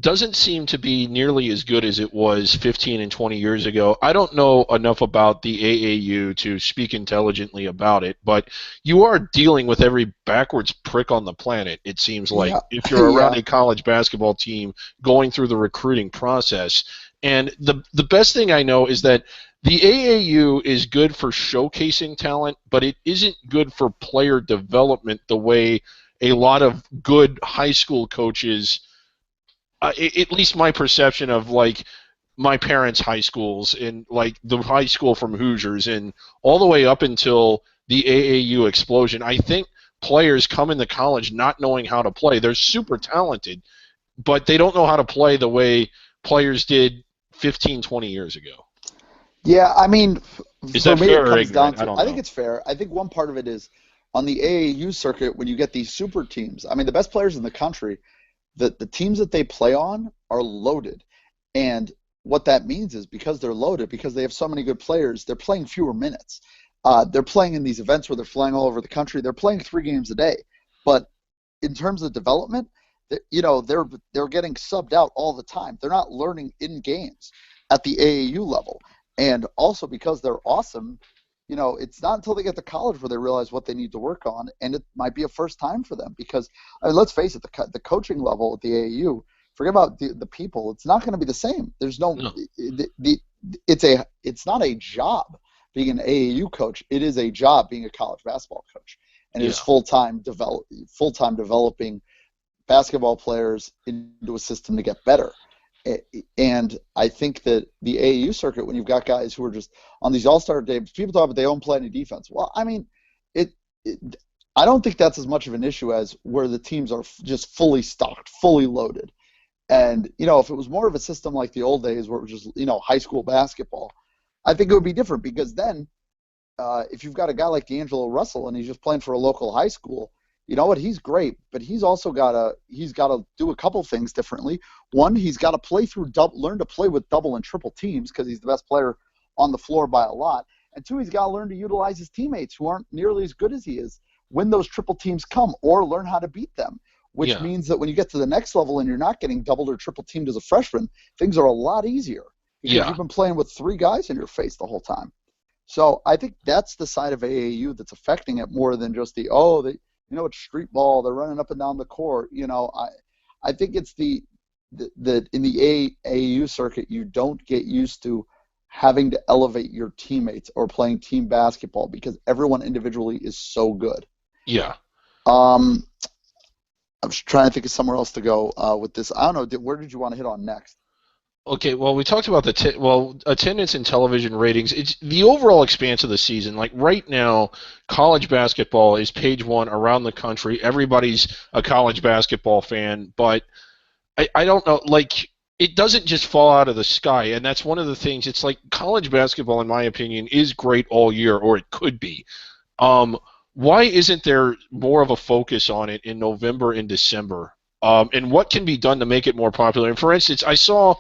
doesn't seem to be nearly as good as it was 15 and 20 years ago. I don't know enough about the AAU to speak intelligently about it, but you are dealing with every backwards prick on the planet, it seems like, Yeah, if you're around yeah, a college basketball team going through the recruiting process. And the best thing I know is that the AAU is good for showcasing talent, but it isn't good for player development the way a lot of good high school coaches at least my perception of like my parents' high schools and like the high school from Hoosiers and all the way up until the AAU explosion, I think players come into college not knowing how to play. They're super talented, but they don't know how to play the way players did 15, 20 years ago. yeah. I mean, Is for that me, it fair or comes down ignorant? I to. don't I think know. it's fair. I think one part of it is on the AAU circuit when you get these super teams. I mean, the best players in the country, the teams that they play on are loaded, and what that means is because they're loaded, because they have so many good players, they're playing fewer minutes. They're playing in these events where they're flying all over the country. They're playing 3 games a day, but in terms of development, they're getting subbed out all the time. They're not learning in games at the AAU level, and also because they're awesome. It's not until they get to college where they realize what they need to work on, and it might be a first time for them because, I mean, let's face it, the coaching level at the AAU, forget about the people, it's not going to be the same. There's no No. it's not a job being an AAU coach. It is a job being a college basketball coach, and it is Yeah. full time developing basketball players into a system to get better. And I think that the AAU circuit, when you've got guys who are just on these all-star games, people talk about they don't play any defense. Well, I mean, it I don't think that's as much of an issue as where the teams are just fully stocked, fully loaded. And if it was more of a system like the old days where it was just high school basketball, I think it would be different because then if you've got a guy like D'Angelo Russell and he's just playing for a local high school, you know what? He's great, but he's got to do a couple things differently. One, he's got to learn to play with double and triple teams because he's the best player on the floor by a lot. And two, he's got to learn to utilize his teammates who aren't nearly as good as he is when those triple teams come, or learn how to beat them. Which Yeah. means that when you get to the next level and you're not getting doubled or triple teamed as a freshman, things are a lot easier because Yeah. you've been playing with 3 guys in your face the whole time. So I think that's the side of AAU that's affecting it more than just it's street ball. They're running up and down the court. I think it's the in the AAU circuit you don't get used to having to elevate your teammates or playing team basketball because everyone individually is so good. Yeah. Um, I'm just trying to think of somewhere else to go with this. I don't know. Where did you want to hit on next? Okay, well, we talked about attendance and television ratings. It's the overall expanse of the season. Like right now, college basketball is page one around the country. Everybody's a college basketball fan, but I don't know. Like it doesn't just fall out of the sky, and that's one of the things. It's like college basketball, in my opinion, is great all year, or it could be. Um, why isn't there more of a focus on it in November and December? And what can be done to make it more popular? And for instance, I saw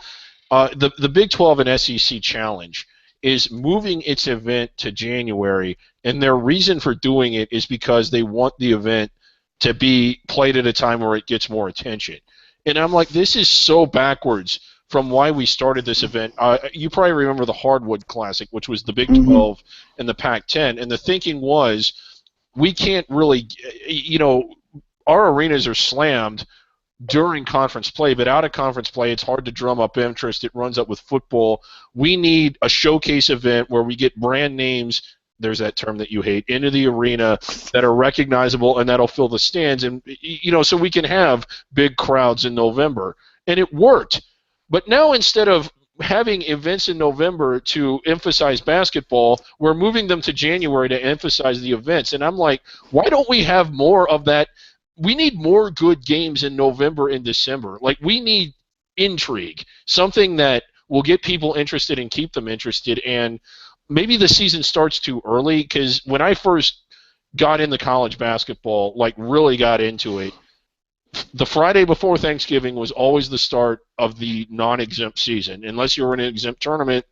the Big 12 and SEC Challenge is moving its event to January, and their reason for doing it is because they want the event to be played at a time where it gets more attention. And I'm like, this is so backwards from why we started this event. You probably remember the Hardwood Classic, which was the Big Mm-hmm. 12 and the Pac-10, and the thinking was we can't really, our arenas are slammed during conference play, but out of conference play, it's hard to drum up interest. It runs up with football. We need a showcase event where we get brand names, there's that term that you hate, into the arena that are recognizable and that'll fill the stands, and so we can have big crowds in November. And it worked. But now instead of having events in November to emphasize basketball, we're moving them to January to emphasize the events. And I'm like, why don't we have more of that? We need more good games in November and December. Like we need intrigue, something that will get people interested and keep them interested. And maybe the season starts too early because when I first got into college basketball, like really got into it, the Friday before Thanksgiving was always the start of the non-exempt season. Unless you were in an exempt tournament,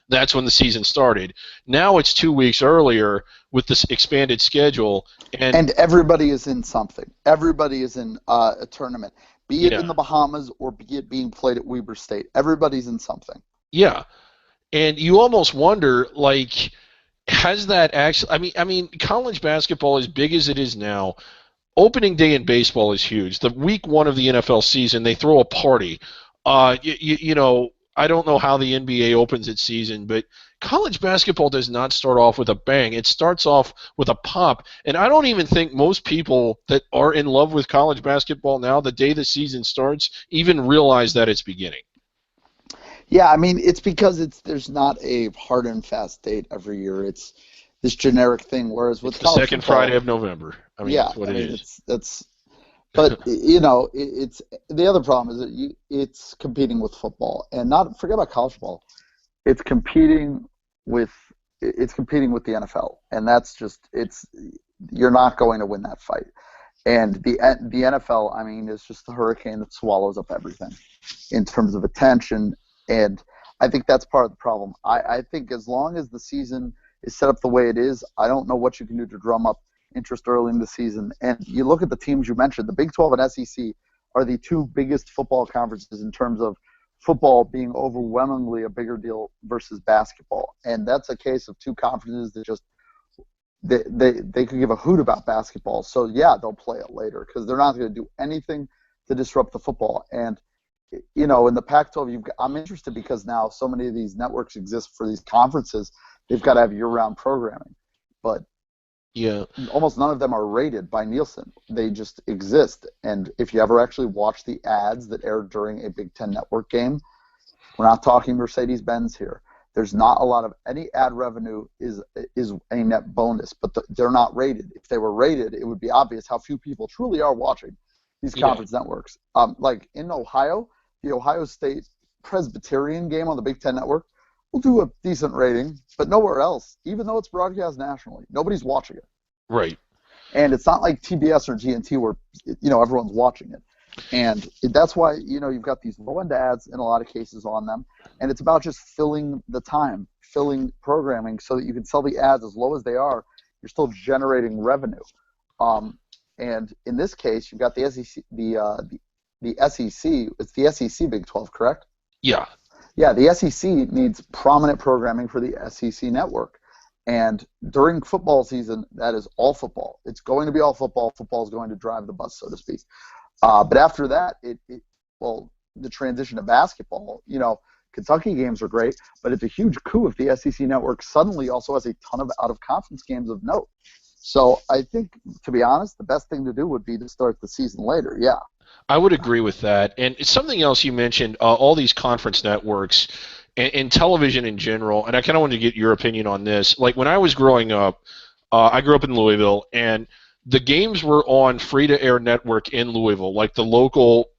That's when the season started. Now it's 2 weeks earlier with this expanded schedule, and And everybody is in something. Everybody is in a tournament, be it in yeah, the Bahamas or be it being played at Weber State. Everybody's in something. yeah, and you almost wonder, like, has that actually? I mean, college basketball, as big as it is now, opening day in baseball is huge. The week one of the NFL season, they throw a party. I don't know how the NBA opens its season, but college basketball does not start off with a bang. It starts off with a pop. And I don't even think most people that are in love with college basketball now, the day the season starts, even realize that it's beginning. Yeah, I mean, it's because there's not a hard and fast date every year. It's this generic thing. Whereas It's with the college second Friday football, of November. I mean, yeah, that's what I it mean, is. that's. But it's the other problem is that it's competing with football, and not forget about college football. It's competing with it's competing with the NFL, and that's just it's you're not going to win that fight. And the NFL, I mean, is just the hurricane that swallows up everything in terms of attention. And I think that's part of the problem. I think as long as the season is set up the way it is, I don't know what you can do to drum up interest early in the season. And you look at the teams you mentioned, the Big 12 and SEC are the two biggest football conferences in terms of football being overwhelmingly a bigger deal versus basketball. And that's a case of two conferences that just they could give a hoot about basketball. So yeah, they'll play it later because they're not going to do anything to disrupt the football. And in the Pac-12, I'm interested because now so many of these networks exist for these conferences. They've got to have year-round programming, but Yeah. almost none of them are rated by Nielsen. They just exist. And if you ever actually watch the ads that air during a Big Ten Network game, we're not talking Mercedes-Benz here. There's not a lot of any ad revenue is a net bonus, but they're not rated. If they were rated, it would be obvious how few people truly are watching these Yeah. conference networks. Like in Ohio, the Ohio State Presbyterian game on the Big Ten Network will do a decent rating, but nowhere else, even though it's broadcast nationally, nobody's watching it. Right. And it's not like TBS or GNT where everyone's watching it. And that's why you've got these low-end ads in a lot of cases on them, and it's about just filling the time, filling programming so that you can sell the ads as low as they are. You're still generating revenue. And in this case, you've got the SEC, the SEC. It's the SEC Big 12, correct? Yeah. Yeah, the SEC needs prominent programming for the SEC network. And during football season, that is all football. It's going to be all football. Football is going to drive the bus, so to speak. But after that, the transition to basketball, Kentucky games are great, but it's a huge coup if the SEC network suddenly also has a ton of out-of-conference games of note. So I think, to be honest, the best thing to do would be to start the season later, yeah. I would agree with that. And it's something else you mentioned, all these conference networks and television in general, and I kind of wanted to get your opinion on this. Like when I was growing up, I grew up in Louisville, and the games were on free-to-air network in Louisville, like the local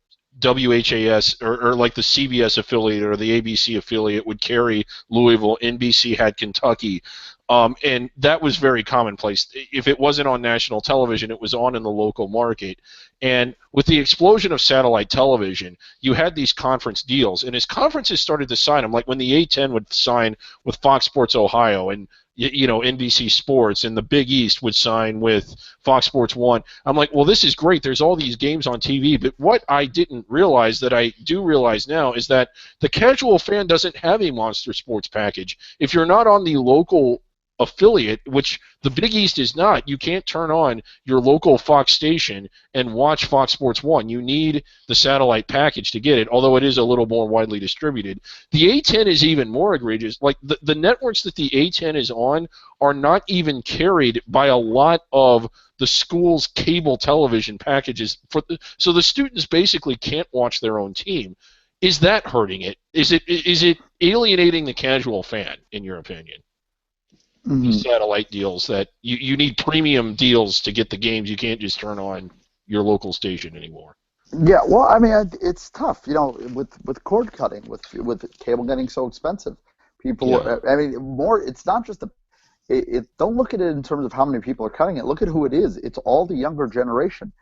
WHAS or like the CBS affiliate or the ABC affiliate would carry Louisville. NBC had Kentucky. And that was very commonplace. If it wasn't on national television, it was on in the local market. And with the explosion of satellite television, you had these conference deals. And as conferences started to sign them, like when the A10 would sign with Fox Sports Ohio and NBC Sports, and the Big East would sign with Fox Sports 1. I'm like, well, this is great. There's all these games on TV. But what I didn't realize that I do realize now is that the casual fan doesn't have a Monster Sports package. If you're not on the local affiliate, which the Big East is not, you can't turn on your local Fox station and watch Fox Sports 1. You need the satellite package to get it, although it is a little more widely distributed. The A10 is even more egregious. Like the networks that the A10 is on are not even carried by a lot of the school's cable television packages. So the students basically can't watch their own team. Is that hurting it? Is it alienating the casual fan, in your opinion? These satellite deals that you need premium deals to get the games. You can't just turn on your local station anymore. Yeah, well, I mean, it's tough, with cord cutting, with cable getting so expensive. People, Yeah. I mean, more. It's not just don't look at it in terms of how many people are cutting it. Look at who it is. It's all the younger generation,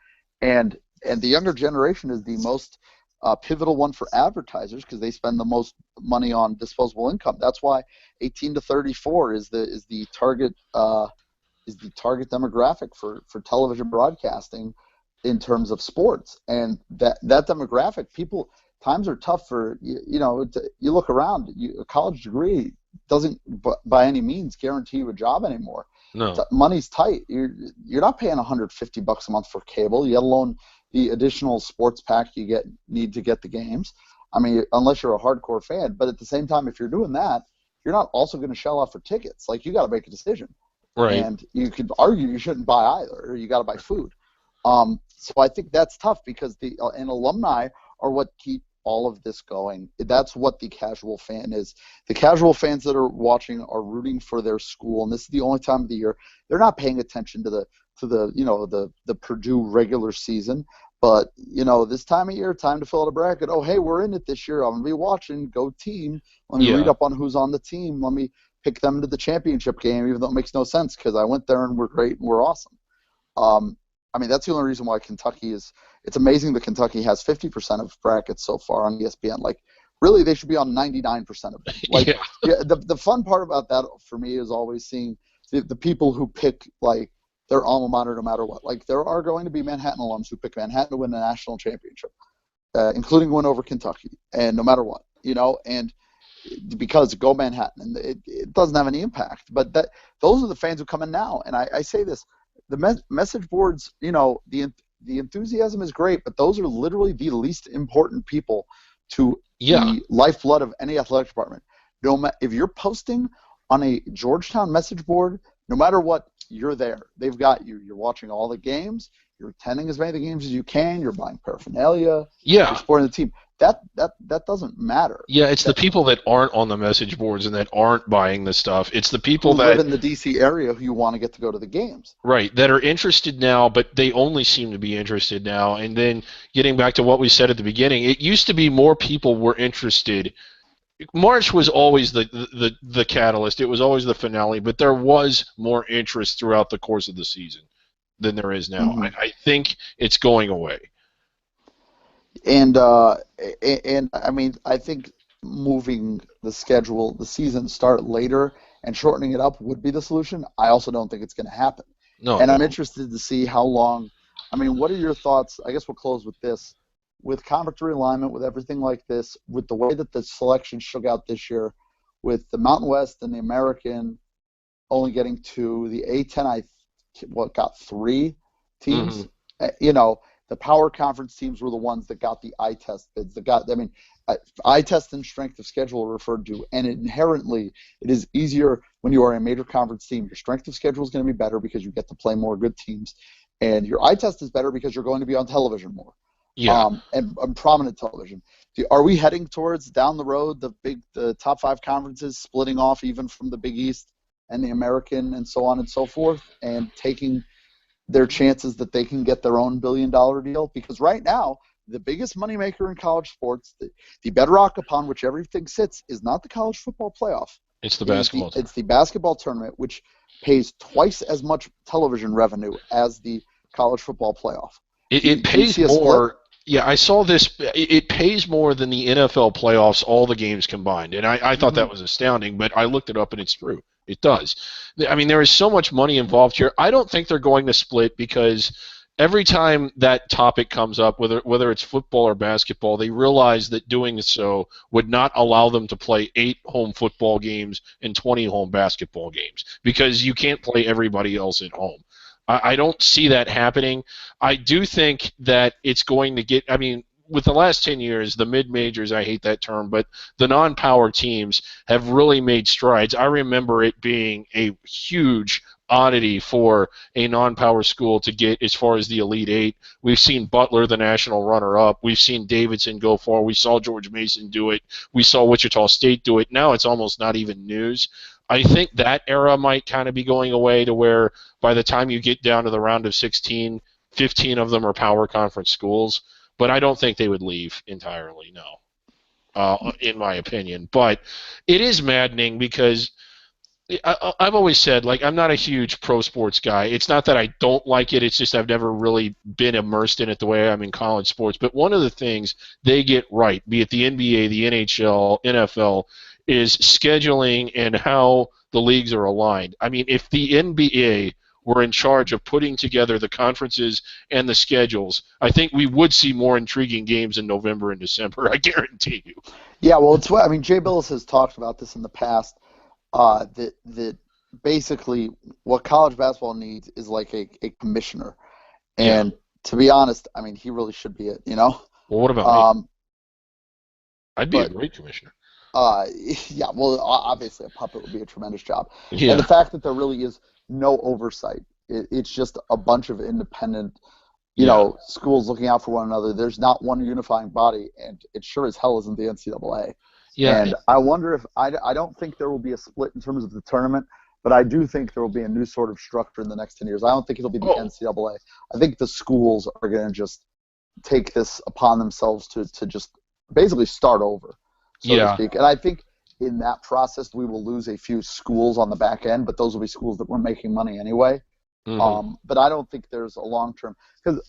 and the younger generation is the most pivotal one for advertisers because they spend the most money on disposable income. That's why 18 to 34 is the target demographic for television broadcasting in terms of sports. And that demographic, people, times are tough for you look around. A college degree doesn't by any means guarantee you a job anymore. No. Money's tight. You're not paying $150 a month for cable, let alone the additional sports pack you need to get the games. I mean, unless you're a hardcore fan. But at the same time, if you're doing that, you're not also going to shell out for tickets. Like, you got to make a decision. Right. And you could argue you shouldn't buy either, or you got to buy food. So I think that's tough because and alumni are what keep all of this going. That's what the casual fan is. The casual fans that are watching are rooting for their school, and this is the only time of the year they're not paying attention to the Purdue regular season. But this time of year, time to fill out a bracket. Oh, hey, we're in it this year. I'm gonna be watching. Go team. Let me read up on who's on the team. Let me pick them to the championship game, even though it makes no sense because I went there and we're great and we're awesome. I mean, that's the only reason why Kentucky is. It's amazing that Kentucky has 50% of brackets so far on ESPN. Like, really, they should be on 99% of them. Like, the fun part about that for me is always seeing the people who pick like their alma mater no matter what. Like, there are going to be Manhattan alums who pick Manhattan to win the national championship, including win over Kentucky, and no matter what, and because go Manhattan, and it doesn't have any impact. But those are the fans who come in now, and I say this. The message boards, the enthusiasm is great, but those are literally the least important people to the lifeblood of any athletic department. If you're posting on a Georgetown message board, no matter what, you're there. They've got you. You're watching all the games. You're attending as many of the games as you can. You're buying paraphernalia. Yeah. You're supporting the team. That doesn't matter. Yeah, it's the people that aren't on the message boards and that aren't buying the stuff. It's the people who that live in the D.C. area who you want to get to go to the games. Right, that are interested now, but they only seem to be interested now. And then getting back to what we said at the beginning, it used to be more people were interested. March was always the catalyst. It was always the finale, but there was more interest throughout the course of the season than there is now. Mm-hmm. I think it's going away. And I mean, I think moving the schedule, the season start later and shortening it up would be the solution. I also don't think it's going to happen. No. And I'm interested to see how long. I mean, what are your thoughts? I guess we'll close with this. With conference realignment, with everything like this, with the way that the selection shook out this year, with the Mountain West and the American only getting two, the A10 got 3 teams. Mm-hmm. The power conference teams were the ones that got the eye test bids. Eye test and strength of schedule are referred to, and inherently it is easier when you are a major conference team. Your strength of schedule is going to be better because you get to play more good teams, and your eye test is better because you're going to be on television more. Yeah. And prominent television. Are we heading towards down the road the top 5 conferences splitting off even from the Big East and the American and so on and so forth, and taking their chances that they can get their own billion-dollar deal? Because right now, the biggest moneymaker in college sports, the bedrock upon which everything sits, is not the college football playoff. It's the basketball. It's the basketball tournament, which pays twice as much television revenue as the college football playoff. It pays more. Yeah, I saw this. It pays more than the NFL playoffs, all the games combined. And I thought that was astounding, but I looked it up and it's true. It does. I mean, there is so much money involved here. I don't think they're going to split because every time that topic comes up, whether it's football or basketball, they realize that doing so would not allow them to play 8 home football games and 20 home basketball games because you can't play everybody else at home. I don't see that happening. I do think that it's going to get – I mean, with the last 10 years, the mid-majors, I hate that term, but the non-power teams have really made strides. I remember it being a huge oddity for a non-power school to get as far as the Elite Eight. We've seen Butler, the national runner-up. We've seen Davidson go far. We saw George Mason do it. We saw Wichita State do it. Now it's almost not even news. I think that era might kind of be going away to where by the time you get down to the round of 16, 15 of them are power conference schools. But I don't think they would leave entirely, no, in my opinion. But it is maddening because I've always said, like, I'm not a huge pro sports guy. It's not that I don't like it. It's just I've never really been immersed in it the way I'm in college sports. But one of the things they get right, be it the NBA, the NHL, NFL, is scheduling and how the leagues are aligned. I mean, if the NBA were in charge of putting together the conferences and the schedules, I think we would see more intriguing games in November and December. I guarantee you. Yeah, well, I mean, Jay Billis has talked about this in the past. That basically what college basketball needs is like a commissioner, Yeah. and to be honest, I mean, he really should be it, you know. Well, what about me? Um, I'd be a but great commissioner. yeah, well, obviously a puppet would be a tremendous job, and the Yeah. fact that there really is no oversight, it's just a bunch of independent, Yeah. schools looking out for one another. There's not one unifying body, and it sure as hell isn't the NCAA. Yeah. And I wonder if I don't think there will be a split in terms of the tournament, but I do think there will be a new sort of structure in the next 10 years. I don't think it'll be the Oh, NCAA. I think the schools are going to just take this upon themselves to just basically start over, so to yeah. speak. And I think in that process we will lose a few schools on the back end, but those will be schools that were making money anyway. Hmm. But I don't think there's a long term because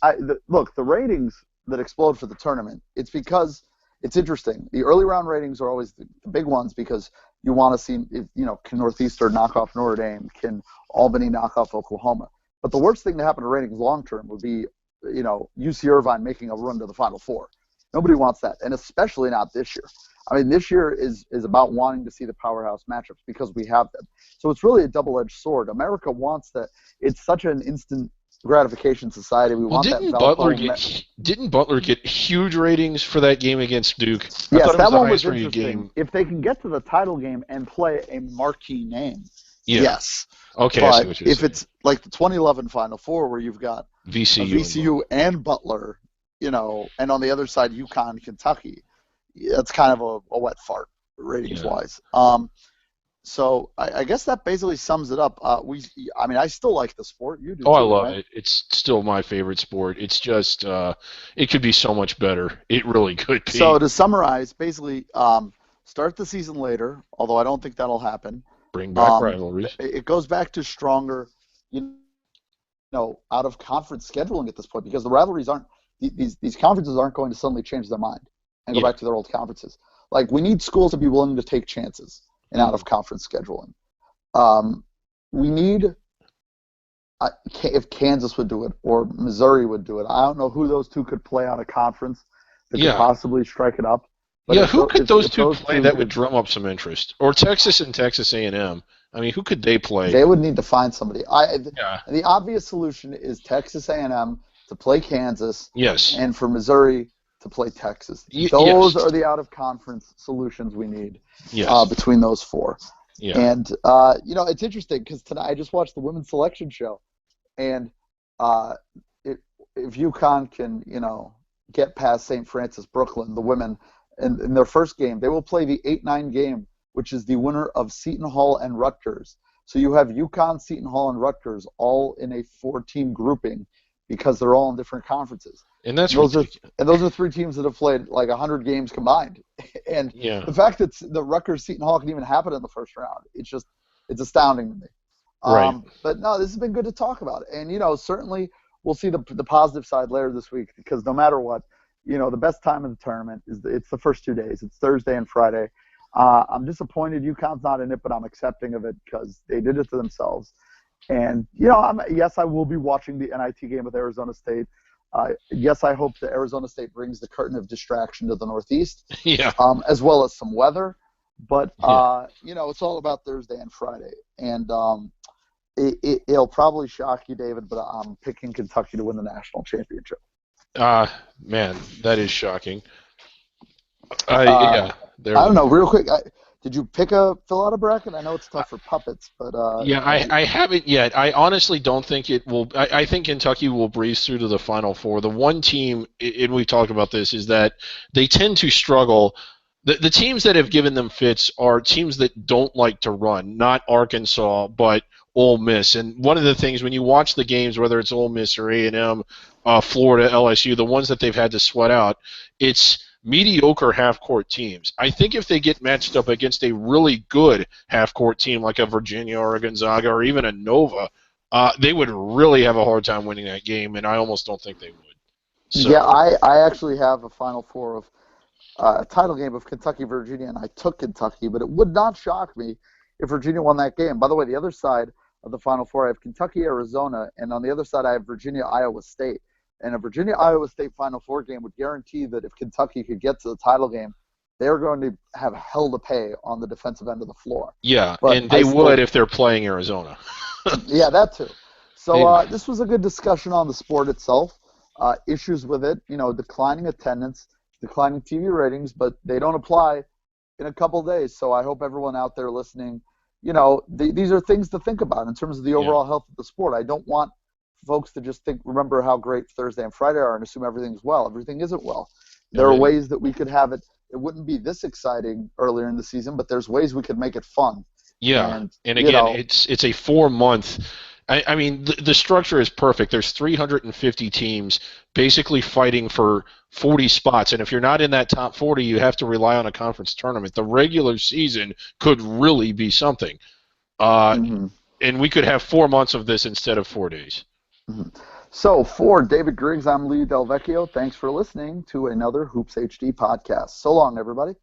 look, the ratings that explode for the tournament. It's because it's interesting. The early round ratings are always the big ones because you want to see if, can Northeastern knock off Notre Dame, can Albany knock off Oklahoma. But the worst thing to happen to ratings long term would be UC Irvine making a run to the Final Four. Nobody wants that, and especially not this year. I mean, this year is about wanting to see the powerhouse matchups because we have them. So it's really a double-edged sword. America wants that. It's such an instant gratification society. We Well, want that Valpo. didn't Butler get huge ratings for that game against Duke? I Yes, thought it was that the one was highest rated interesting. game. If they can get to the title game and play a marquee name, Yeah. yes. Okay, I see But what you're if saying. it's like the 2011 Final Four where you've got a VCU. VCU and Butler, and on the other side UConn, Kentucky, it's kind of a wet fart ratings wise. So I guess that basically sums it up. I mean, I still like the sport. You do Oh, I too, love right? it. It's still my favorite sport. It's just, it could be so much better. It really could be. So to summarize, basically, start the season later, although I don't think that'll happen. Bring back rivalries. It goes back to stronger, out of conference scheduling at this point because the rivalries aren't these conferences aren't going to suddenly change their mind and go Yeah. back to their old conferences. Like we need schools to be willing to take chances in out of conference scheduling. We need if Kansas would do it or Missouri would do it. I don't know who those two could play out of conference that could Yeah. possibly strike it up. But Yeah, if who tho- could if- those if two those play two that would could, drum up some interest? Or Texas and Texas A&M. I mean, who could they play? they would need to find somebody. Yeah. The obvious solution is Texas A&M to play Kansas Yes. and for Missouri to play Texas. Yes. Those are the out-of-conference solutions we need Yes. between those four. Yeah. And, it's interesting because tonight I just watched the women's selection show. And if UConn can, get past St. Francis Brooklyn, the women, in their first game, they will play the 8-9 game, which is the winner of Seton Hall and Rutgers. So you have UConn, Seton Hall, and Rutgers all in a 4-team grouping because they're all in different conferences. And that's Those ridiculous. are three teams that have played like 100 games combined. And Yeah. the fact that the Rutgers Seton Hall can even happen in the first round, it's astounding to me. Right. But no, this has been good to talk about. And certainly we'll see the positive side later this week because no matter what, the best time of the tournament it's the first 2 days. It's Thursday and Friday. I'm disappointed UConn's not in it, but I'm accepting of it because they did it to themselves. And yes, I will be watching the NIT game with Arizona State. Yes, I hope that Arizona State brings the curtain of distraction to the Northeast, Yeah. as well as some weather. But it's all about Thursday and Friday, and it'll probably shock you, David, but I'm picking Kentucky to win the national championship. Man, that is shocking. I don't know. Real quick, did you fill out a bracket? I know it's tough for puppets, but Yeah, I haven't yet. I honestly don't think it will. I think Kentucky will breeze through to the Final Four. The one team, and we've talked about this, is that they tend to struggle. The teams that have given them fits are teams that don't like to run, not Arkansas, but Ole Miss. And one of the things when you watch the games, whether it's Ole Miss or A&M, Florida, LSU, the ones that they've had to sweat out, it's mediocre half-court teams. I think if they get matched up against a really good half-court team like a Virginia or a Gonzaga or even a Nova, they would really have a hard time winning that game, and I almost don't think they would. So. Yeah, I actually have a Final Four of a title game of Kentucky-Virginia, and I took Kentucky, but it would not shock me if Virginia won that game. By the way, the other side of the Final Four, I have Kentucky-Arizona, and on the other side I have Virginia-Iowa State. And a Virginia-Iowa State Final Four game would guarantee that if Kentucky could get to the title game, they're going to have hell to pay on the defensive end of the floor. Yeah, but and they would if they're playing Arizona. Yeah, that too. So this was a good discussion on the sport itself. Issues with it, declining attendance, declining TV ratings, but they don't apply in a couple of days. So I hope everyone out there listening, these are things to think about in terms of the overall health of the sport. I don't want folks to just remember how great Thursday and Friday are and assume everything's well. Everything isn't well. There are ways that we could have it. It wouldn't be this exciting earlier in the season, but there's ways we could make it fun. Yeah, and again, it's a 4-month. I mean, the structure is perfect. There's 350 teams basically fighting for 40 spots, and if you're not in that top 40, you have to rely on a conference tournament. The regular season could really be something, and we could have 4 months of this instead of 4 days. So for David Griggs, I'm Lee Del Vecchio. Thanks for listening to another Hoops HD podcast. So long, everybody.